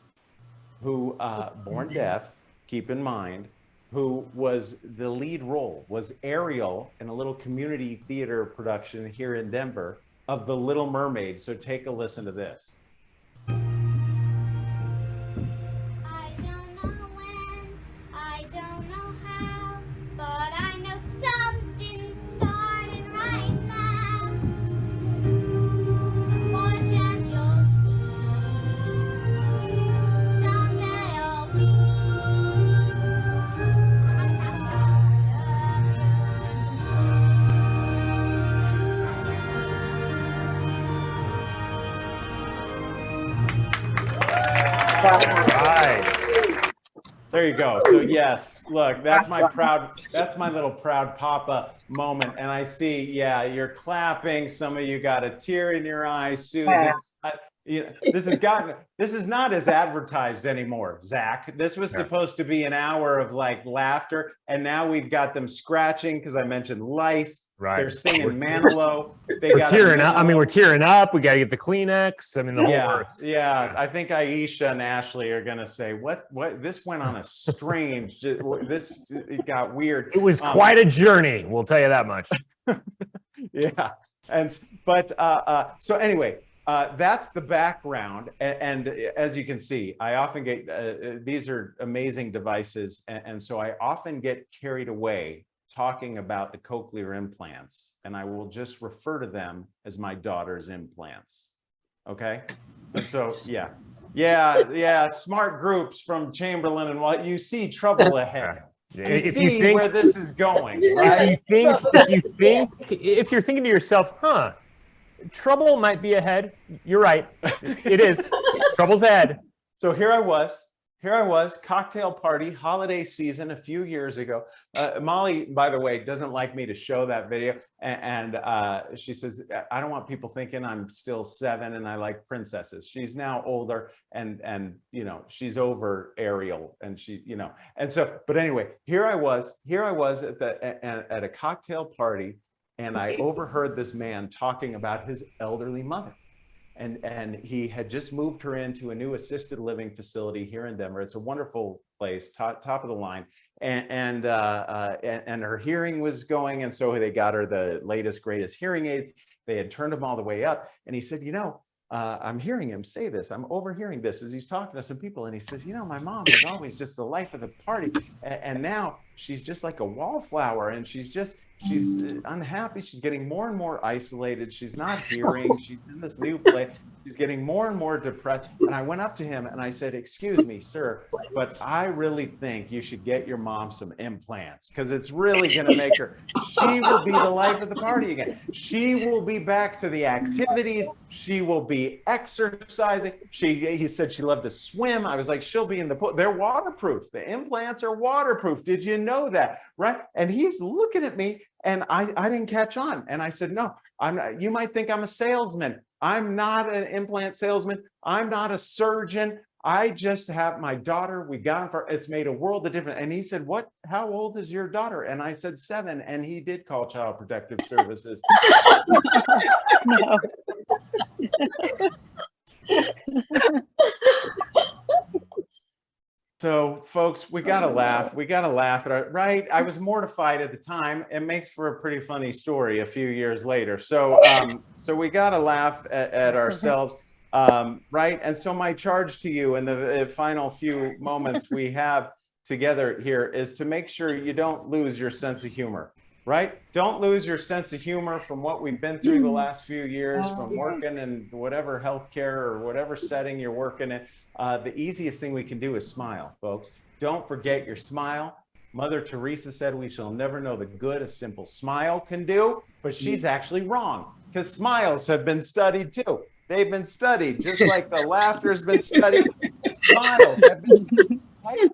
who, born deaf, keep in mind, who was the lead role, was Ariel in a little community theater production here in Denver of The Little Mermaid. So take a listen to this. I don't know when, I don't know how, but I know something's starting right now. Watch and you'll see, someday I'll be. Right. There you go. So yes, look, that's my little proud papa moment. And I see, you're clapping. Some of you got a tear in your eye, Susan. This is not as advertised anymore, Zach. This was supposed to be an hour of like laughter, and now we've got them scratching because I mentioned lice. Right. They're singing Manilow. We're tearing up. I mean, we're tearing up. We got to get the Kleenex. I mean, the whole works. Yeah. I think Aisha and Ashley are going to say, what, this went on a strange, it got weird. It was quite a journey. We'll tell you that much. Yeah. So anyway, that's the background. And as you can see, I often get, these are amazing devices. And so I often get carried away talking about the cochlear implants, and I will just refer to them as my daughter's implants. Okay. And so, yeah. Smart groups from Chamberlain, and what you see trouble ahead. If you think where this is going, right? If you're thinking to yourself, trouble might be ahead. You're right. It is. Trouble's ahead. So here I was, cocktail party, holiday season a few years ago. Molly, by the way, doesn't like me to show that video. And she says, I don't want people thinking I'm still 7 and I like princesses. She's now older and you know, she's over Ariel and she, you know, and so, but anyway, here I was at a cocktail party, and I overheard this man talking about his elderly mother. And he had just moved her into a new assisted living facility here in Denver. It's a wonderful place, top of the line. And her hearing was going. And so they got her the latest, greatest hearing aids. They had turned them all the way up. And he said, you know, I'm hearing him say this. I'm overhearing this as he's talking to some people. And he says, you know, my mom was always just the life of the party. And now she's just like a wallflower. And she's unhappy. She's getting more and more isolated. She's not hearing. She's in this new place. She's getting more and more depressed. And I went up to him and I said, excuse me, sir, but I really think you should get your mom some implants, because it's really going to make her, she will be the life of the party again. She will be back to the activities. She will be exercising. He said she loved to swim. I was like, she'll be in the pool. They're waterproof. The implants are waterproof. Did you know that? Right? And he's looking at me, and I didn't catch on. And I said, no, I'm not. You might think I'm a salesman. I'm not an implant salesman. I'm not a surgeon. I just have my daughter. We got him for, it's made a world of difference. And he said, what, how old is your daughter? And I said 7. And he did call Child Protective Services. No. So folks, we got to laugh. We got to laugh at it, right? I was mortified at the time. It makes for a pretty funny story a few years later. So, so we got to laugh at ourselves, right? And so my charge to you in the final few moments we have together here is to make sure you don't lose your sense of humor, right? Don't lose your sense of humor from what we've been through the last few years, from working in whatever healthcare or whatever setting you're working in. The easiest thing we can do is smile, folks. Don't forget your smile. Mother Teresa said we shall never know the good a simple smile can do, but she's actually wrong, because smiles have been studied too. They've been studied, just like the laughter's been studied. Smiles have been studied, right?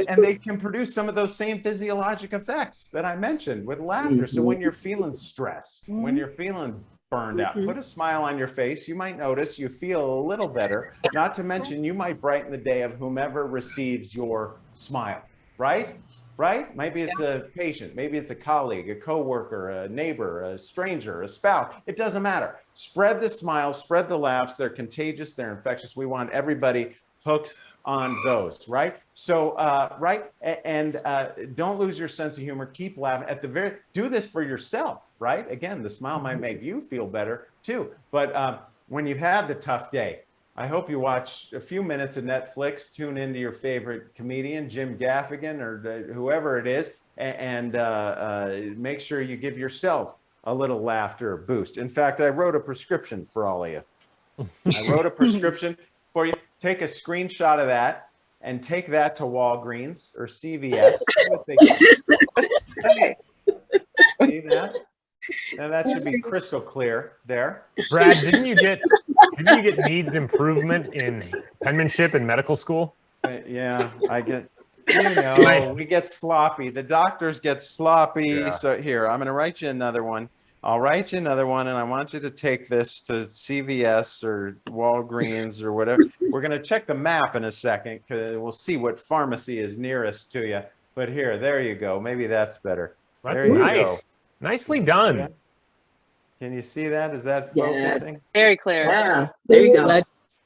And they can produce some of those same physiologic effects that I mentioned with laughter. So when you're feeling stressed, when you're feeling burned out, put a smile on your face. You might notice you feel a little better. Not to mention, you might brighten the day of whomever receives your smile, right? Right? Maybe it's a patient, maybe it's a colleague, a coworker, a neighbor, a stranger, a spouse. It doesn't matter. Spread the smiles, spread the laughs. They're contagious, they're infectious. We want everybody hooked on those, right? So, right, and don't lose your sense of humor. Keep laughing. Do this for yourself, right? Again, the smile might make you feel better too. But when you've had the tough day, I hope you watch a few minutes of Netflix, tune into your favorite comedian, Jim Gaffigan, or whoever it is, and make sure you give yourself a little laughter boost. In fact, I wrote a prescription for all of you. I wrote a prescription for you. Take a screenshot of that and take that to Walgreens or CVS. See that? And that should be crystal clear there. Brad, didn't you get needs improvement in penmanship in medical school? Yeah, I get, you know, we get sloppy. The doctors get sloppy. Yeah. So here, I'm going to write you another one. I'll write you another one, and I want you to take this to CVS or Walgreens or whatever. We're going to check the map in a second, because we'll see what pharmacy is nearest to you. But here, there you go. Maybe that's better. That's nice. Nicely done. Can you see that? Is that Yes. focusing? Very clear. Yeah, there you go.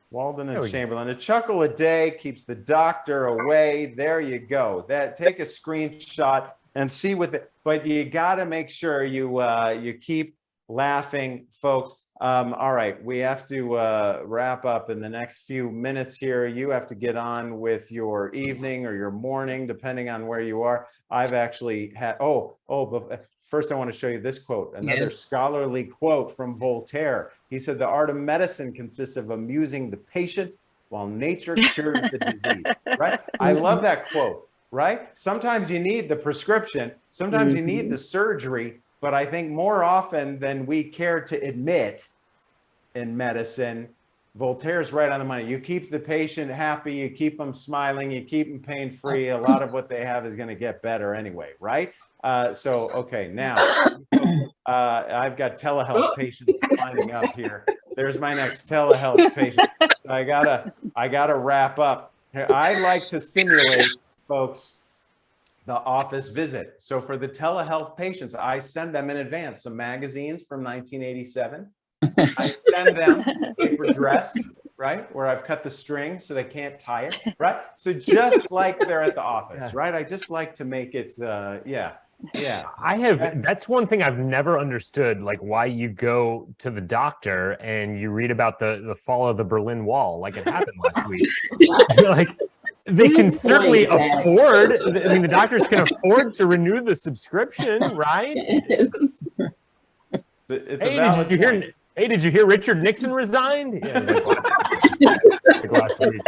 Walden There and we go. Chamberlain. A chuckle a day keeps the doctor away. There you go. Take a screenshot and see what but you got to make sure you keep laughing, folks. All right, we have to wrap up in the next few minutes here. You have to get on with your evening or your morning, depending on where you are. I've actually had, but first I want to show you this quote, another scholarly quote from Voltaire. He said, "The art of medicine consists of amusing the patient while nature cures the disease," right? I love that quote, right? Sometimes you need the prescription, sometimes you need the surgery, but I think more often than we care to admit in medicine, Voltaire's right on the money. You keep the patient happy, you keep them smiling, you keep them pain-free. A lot of what they have is going to get better anyway, right? Okay, now I've got telehealth patients lining up here. There's my next telehealth patient. I gotta wrap up. I like to simulate, folks, the office visit. So for the telehealth patients, I send them in advance some magazines from 1987. I send them paper dress, right, where I've cut the string so they can't tie it, right? So just like they're at the office, right? I just like to make it, yeah. That's one thing I've never understood, like why you go to the doctor and you read about the fall of the Berlin Wall, like it happened last week. Like they can certainly afford, I mean, the doctors can afford to renew the subscription, right? Hey, did you hear Richard Nixon resigned? Yeah, like last week.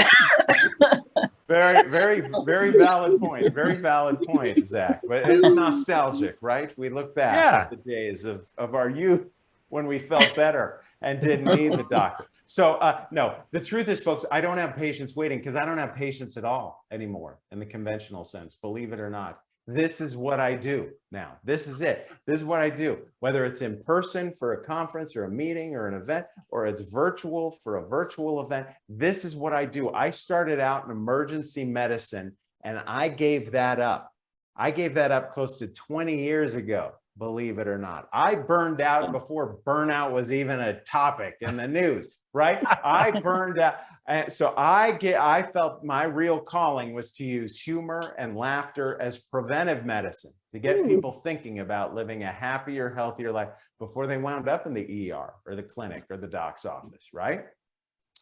Very valid point. Very valid point, Zach. But it's nostalgic, right? We look back at the days of our youth when we felt better and didn't need the doctor. So no, the truth is, folks, I don't have patients waiting because I don't have patients at all anymore in the conventional sense, believe it or not. This is what I do now. This is it. This is what I do, whether it's in person for a conference or a meeting or an event, or it's virtual for a virtual event. This is what I do. I started out in emergency medicine and I gave that up. I gave that up close to 20 years ago, believe it or not. I burned out before burnout was even a topic in the news, right? I burned out. And so I felt my real calling was to use humor and laughter as preventive medicine to get people thinking about living a happier, healthier life before they wound up in the ER or the clinic or the doc's office, right?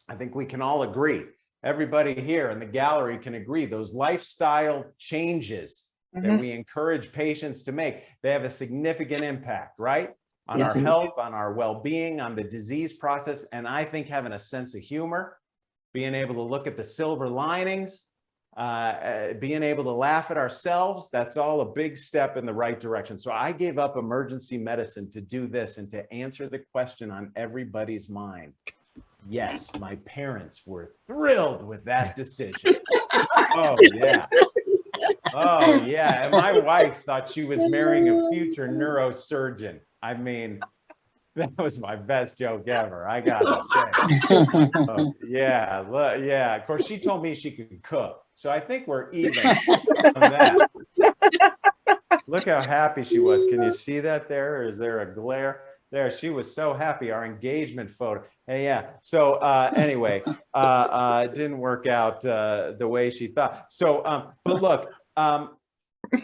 I think we can all agree. Everybody here in the gallery can agree those lifestyle changes that we encourage patients to make, they have a significant impact, right? On our health, on our well-being, on the disease process. And I think having a sense of humor, being able to look at the silver linings, being able to laugh at ourselves, that's all a big step in the right direction. So I gave up emergency medicine to do this and to answer the question on everybody's mind. Yes, my parents were thrilled with that decision. Oh, yeah. Oh, yeah. And my wife thought she was marrying a future neurosurgeon. I mean, that was my best joke ever, I gotta say. Oh, yeah. Of course, she told me she could cook, so I think we're even on that. Look how happy she was. Can you see that there? Or is there a glare? There, she was so happy. Our engagement photo. Hey, yeah. So anyway, it didn't work out the way she thought. So, but look, I'm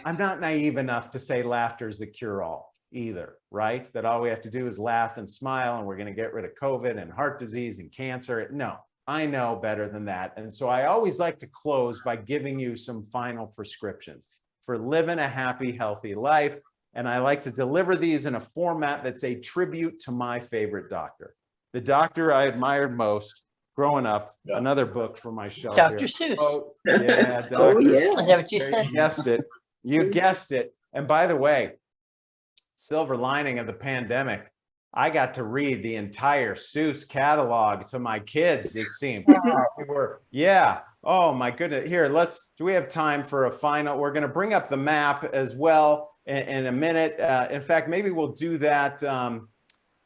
not naive enough to say laughter's the cure-all either, right? That all we have to do is laugh and smile and we're going to get rid of COVID and heart disease and cancer. No, I know better than that. And so I always like to close by giving you some final prescriptions for living a happy, healthy life. And I like to deliver these in a format that's a tribute to my favorite doctor, the doctor I admired most growing up. Another book from my shelf Dr. here. Seuss. Oh, yeah, Dr. Oh, yeah. Is that what you said? You guessed it. You guessed it. And by the way, silver lining of the pandemic, I got to read the entire Seuss catalog to my kids, it seemed. Oh my goodness. Here, do we have time for a final? We're going to bring up the map as well in a minute. In fact, maybe we'll do that.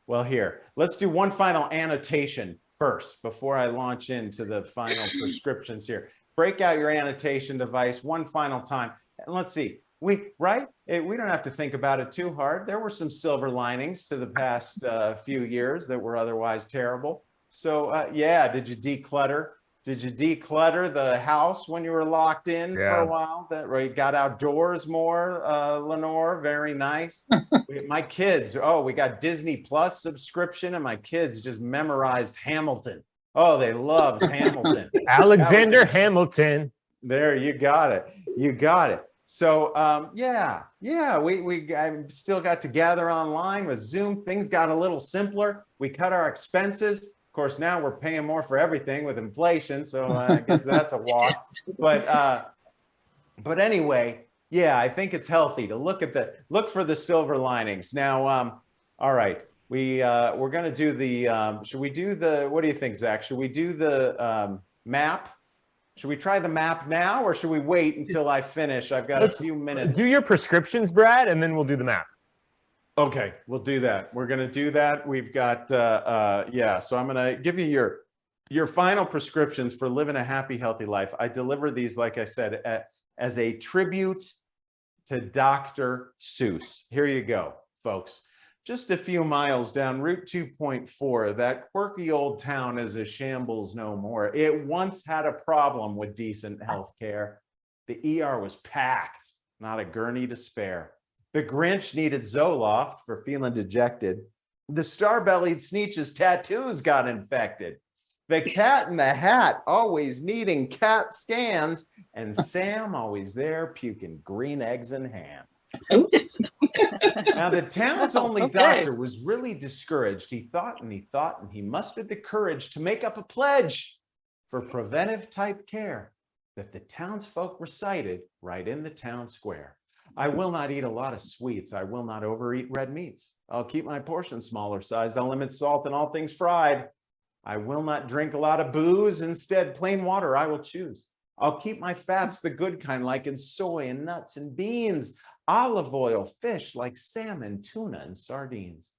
Well, here, let's do one final annotation first before I launch into the final prescriptions here. Break out your annotation device one final time. And let's see, We don't have to think about it too hard. There were some silver linings to the past few years that were otherwise terrible. So yeah, did you declutter? Did you declutter the house when you were locked in for a while? That right, got outdoors more, Lenore. Very nice. My kids, we got Disney Plus subscription, and my kids just memorized Hamilton. Oh, they loved Hamilton. Alexander Hamilton. There, you got it. You got it. So I still got to gather online with Zoom. Things got a little simpler. We cut our expenses. Of course, now we're paying more for everything with inflation. So I guess that's a walk. But anyway, yeah, I think it's healthy to look for the silver linings. Now, all right, we're going to do the. Should we do the? What do you think, Zach? Should we do the map? Should we try the map now, or should we wait until I finish? I've got a few minutes. Do your prescriptions, Brad, and then we'll do the map. Okay, we'll do that. We're going to do that. We've got, so I'm going to give you your final prescriptions for living a happy, healthy life. I deliver these, like I said, as a tribute to Dr. Seuss. Here you go, folks. Just a few miles down Route 2.4, that quirky old town is a shambles no more. It once had a problem with decent health care. The ER was packed, not a gurney to spare. The Grinch needed Zoloft for feeling dejected. The star-bellied Sneetch's tattoos got infected. The Cat in the Hat always needing CAT scans, and Sam always there puking green eggs and ham. Now, the town's only doctor was really discouraged. He thought and he thought, and he mustered the courage to make up a pledge for preventive type care that the townsfolk recited right in the town square. I will not eat a lot of sweets. I will not overeat red meats. I'll keep my portion smaller sized. I'll limit salt in all things fried. I will not drink a lot of booze. Instead, plain water I will choose. I'll keep my fats the good kind, like in soy and nuts and beans. Olive oil, fish like salmon, tuna, and sardines.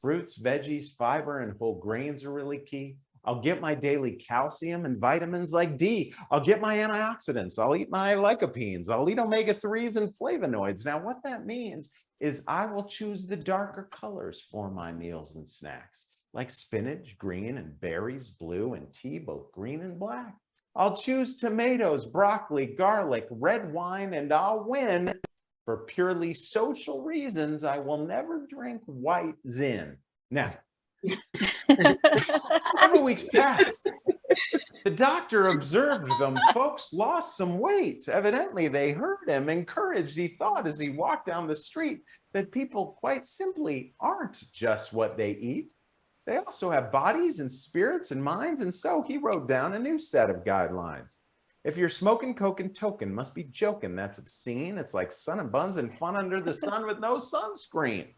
Fruits, veggies, fiber, and whole grains are really key. I'll get my daily calcium and vitamins like D. I'll get my antioxidants. I'll eat my lycopenes. I'll eat omega-3s and flavonoids. Now, what that means is I will choose the darker colors for my meals and snacks, like spinach, green, and berries, blue, and tea, both green and black. I'll choose tomatoes, broccoli, garlic, red wine, and I'll win. For purely social reasons, I will never drink white Zin. Now, several weeks passed. The doctor observed them. Folks lost some weight. Evidently, they heard him, encouraged. He thought as he walked down the street that people quite simply aren't just what they eat. They also have bodies and spirits and minds. And so he wrote down a new set of guidelines. If you're smoking coke and token, must be joking. That's obscene. It's like sun and buns and fun under the sun with no sunscreen.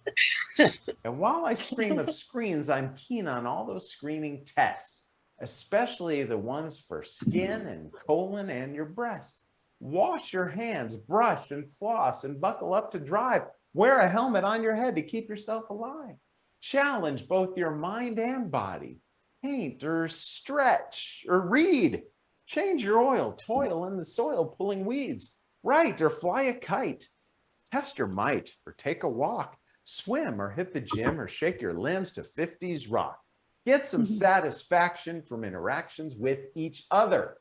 And while I scream of screens, I'm keen on all those screening tests, especially the ones for skin and colon and your breasts. Wash your hands, brush and floss, and buckle up to drive. Wear a helmet on your head to keep yourself alive. Challenge both your mind and body. Paint or stretch or read. Change your oil, toil in the soil pulling weeds. Write or fly a kite. Test your might or take a walk. Swim or hit the gym or shake your limbs to 50s rock. Get some satisfaction from interactions with each other,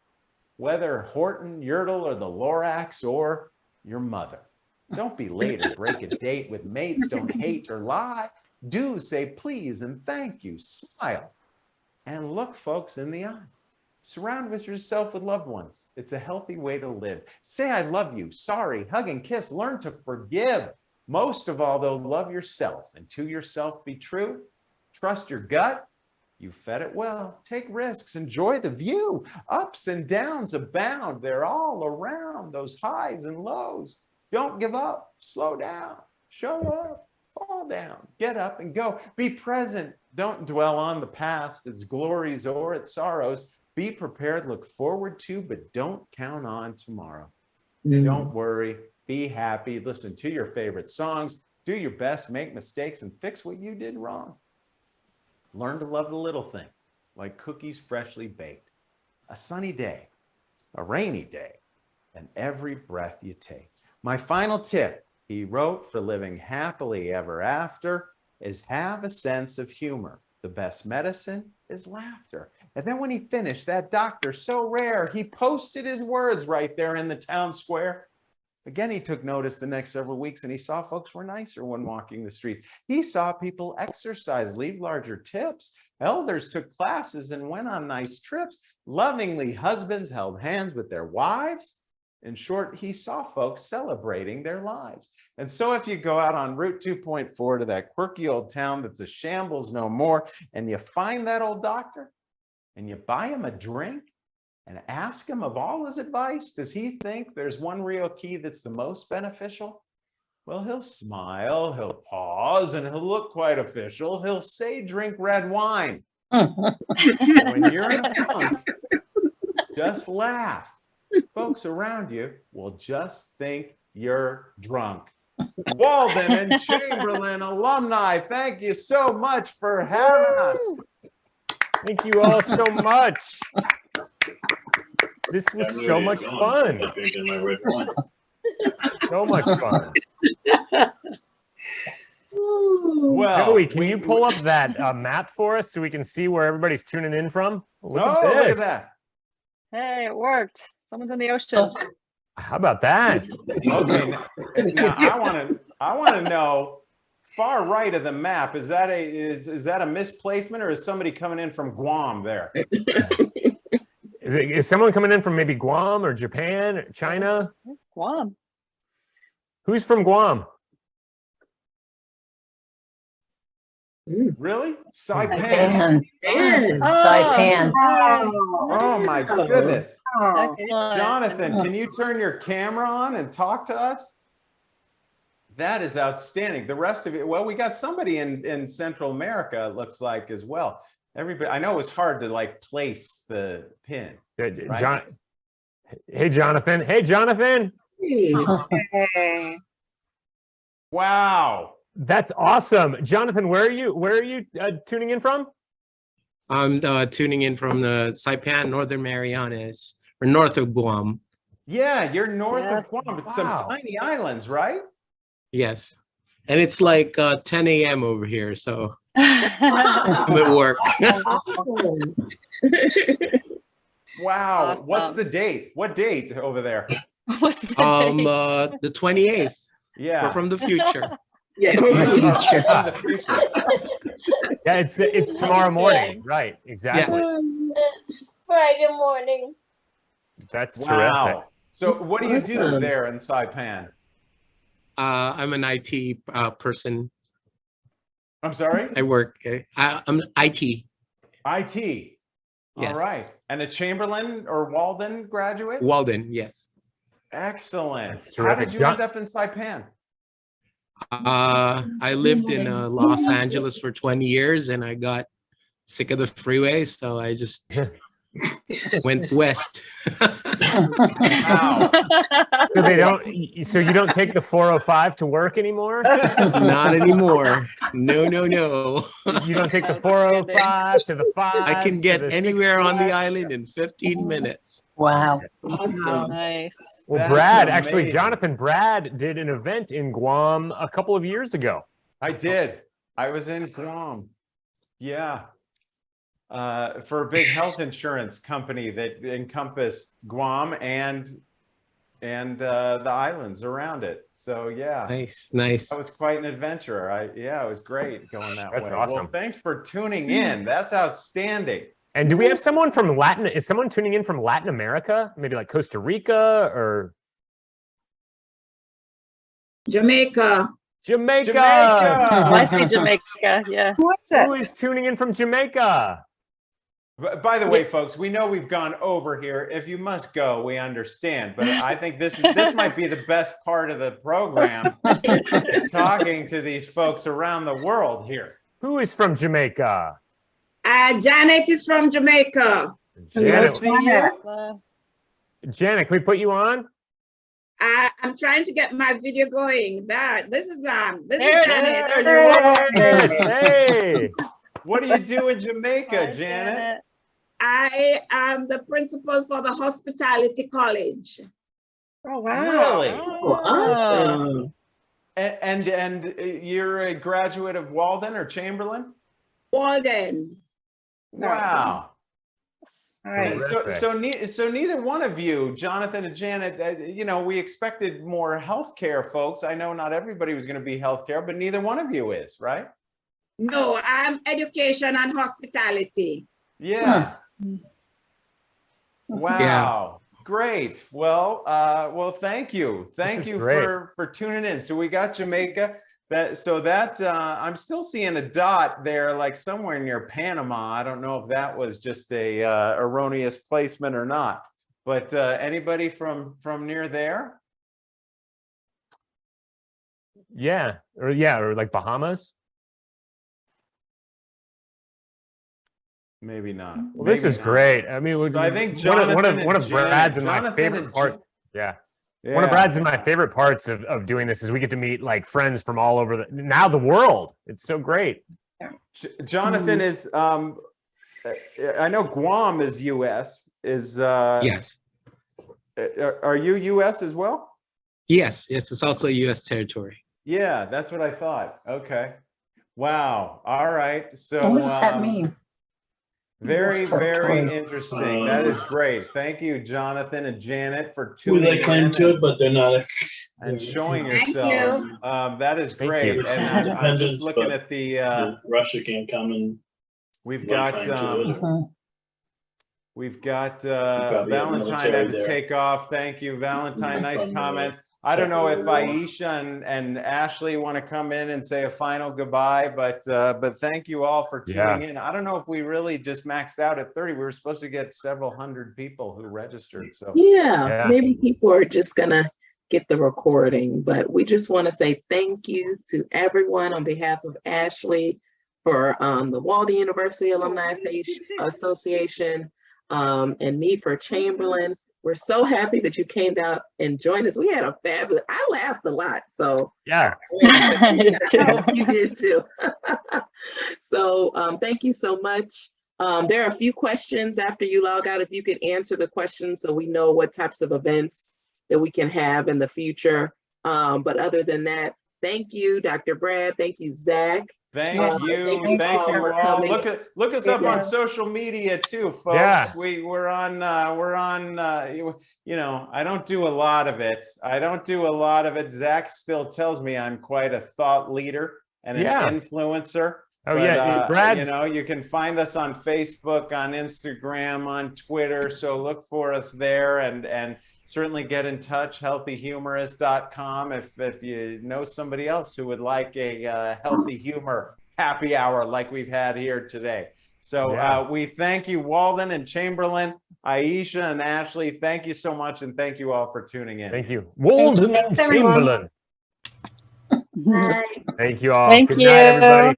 whether Horton, Yertle, or the Lorax, or your mother. Don't be late or break a date with mates. Don't hate or lie. Do say please and thank you. Smile and look folks in the eye. Surround yourself with loved ones. It's a healthy way to live. Say, I love you. Sorry. Hug and kiss. Learn to forgive. Most of all, though, love yourself and to yourself be true. Trust your gut. You fed it well. Take risks. Enjoy the view. Ups and downs abound. They're all around, those highs and lows. Don't give up. Slow down. Show up. Fall down. Get up and go. Be present. Don't dwell on the past, its glories or its sorrows. Be prepared, look forward to, but don't count on tomorrow. Don't worry, be happy, listen to your favorite songs, do your best, make mistakes, and fix what you did wrong. Learn to love the little thing, like cookies freshly baked, a sunny day, a rainy day, and every breath you take. My final tip, he wrote, for living happily ever after is have a sense of humor. The best medicine is laughter. And then when he finished, that doctor, so rare, he posted his words right there in the town square. Again, he took notice the next several weeks and he saw folks were nicer when walking the streets. He saw people exercise, leave larger tips. Elders took classes and went on nice trips. Lovingly, husbands held hands with their wives. In short, he saw folks celebrating their lives. And so if you go out on Route 2.4 to that quirky old town that's a shambles no more, and you find that old doctor and you buy him a drink and ask him of all his advice, does he think there's one real key that's the most beneficial? Well, he'll smile, he'll pause, and he'll look quite official. He'll say, drink red wine. When you're in a funk, just laugh. Folks around you will just think you're drunk. Walden and Chamberlain alumni, thank you so much for having us. Thank you all so much. This was so much fun. So much fun. Well, Joey, can you pull up that map for us so we can see where everybody's tuning in from? Look at this. Look at that. Hey, it worked. Someone's in the ocean. How about that? Okay, now I want to know, far right of the map, is that a misplacement, or is somebody coming in from Guam there? Is someone coming in from maybe Guam or Japan, or China? Guam. Who's from Guam? Really? Saipan. Saipan. Oh my goodness. Excellent. Jonathan, can you turn your camera on and talk to us? That is outstanding. The rest of it, well, we got somebody in Central America, it looks like, as well. Everybody, I know it was hard to like place the pin. Right? Hey, Jonathan. Hey, Jonathan. Hey. Wow. That's awesome. Jonathan, where are you tuning in from? I'm tuning in from the Saipan, Northern Marianas, or north of Guam. Yeah, you're north of Guam, but some tiny islands, right? Yes. And it's like 10 a.m. over here, so I'm at work. Wow. Awesome. What's the date? What date over there? What's the date? The 28th. Yeah. We're from the future. Yeah. Yeah, it's tomorrow morning. Right, exactly. It's Friday morning. That's Wow. terrific. So what do you do there in Saipan? I'm an IT person. I'm sorry? I work. I'm IT. IT. Yes. All right. And a Chamberlain or Walden graduate? Walden, yes. Excellent. That's How terrific. did you end up in Saipan? I lived in Los Angeles for 20 years and I got sick of the freeway, so I just went west. Wow. So you don't take the 405 to work anymore? Not anymore. No. You don't take the 405 to the 5? I can get to the anywhere on the 65? island in 15 minutes. Wow. Awesome. Nice. Well, That's Brad, actually, amazing. Jonathan, Brad did an event in Guam a couple of years ago. I did. I was in Guam. Yeah. For a big health insurance company that encompassed Guam and the islands around it. So yeah. Nice. That was quite an adventure. Yeah, it was great going that way. That's awesome. Well, thanks for tuning in. That's outstanding. And do we have someone from is someone tuning in from Latin America? Maybe like Costa Rica or Jamaica. Jamaica. Oh, I see Jamaica. Yeah. Who is Who it? is tuning in from Jamaica? By the way, folks, we know we've gone over here. If you must go, we understand. But I think this might be the best part of the program, is talking to these folks around the world here. Who is from Jamaica? Janet is from Jamaica. Janet, Janet. can we put you on? I'm trying to get my video going. This is Janet. There you are. Hey. What do you do in Jamaica, Janet? I am the principal for the hospitality college. Oh, wow. Really? Oh, awesome. And you're a graduate of Walden or Chamberlain? Walden. Wow. Nice. So neither one of you, Jonathan and Janet, you know, we expected more healthcare folks. I know not everybody was going to be healthcare, but neither one of you is, right? No, I'm education and hospitality. Yeah. Wow. Yeah. Great. Well, thank you. Thank you great. for tuning in. So we got Jamaica. I'm still seeing a dot there, like somewhere near Panama. I don't know if that was just a erroneous placement or not. But anybody from near there? Yeah, or like Bahamas. Maybe not. Well, this is great. I mean, So I think one of Brad's and my favorite part. Yeah. One of Brad's and my favorite parts of doing this is we get to meet like friends from all over the world. It's so great. Jonathan is I know Guam is US. Yes. Are you US as well? Yes, it's also U.S. territory. Yeah, that's what I thought. Okay. Wow. All right. So What does that mean? Very, US very territory. interesting. That is great. Thank you, Jonathan and Janet, for Well, tuning they claim in to it, but they're not. and showing Thank yourselves. you. That is Thank great. you. And I'm just Independence, looking but at the Russia can't come and we've lay got claim to it. we've got probably have Valentine military had to there. take off. Thank you, Valentine. Nice From, comment. I don't know if Second World War. Aisha and Ashley want to come in and say a final goodbye, but thank you all for tuning in. I don't know if we really just maxed out at 30. We were supposed to get several hundred people who registered. So Yeah, maybe people are just gonna get the recording, but we just want to say thank you to everyone on behalf of Ashley for the Walden University Alumni Association and me for Chamberlain. We're so happy that you came down and joined us. We had a fabulous, I laughed a lot. So yeah, I hope you did too. So thank you so much. There are a few questions after you log out. If you could answer the questions so we know what types of events that we can have in the future. But other than that, thank you, Dr. Brad. Thank you, Zach. Thank you for all. coming. Look us up on social media too, folks. Yeah. We're on you know, I don't do a lot of it. Zach still tells me I'm quite a thought leader and an influencer. Oh, yeah, Brad's... you know, you can find us on Facebook, on Instagram, on Twitter. So look for us there and certainly get in touch, healthyhumorist.com if you know somebody else who would like a healthy humor happy hour like we've had here today. So we thank you, Walden and Chamberlain, Aisha and Ashley. Thank you so much, and thank you all for tuning in. Thank you. Walden and Thanks, everyone. Chamberlain. Bye. Thank you all. Thank Good you. night, everybody.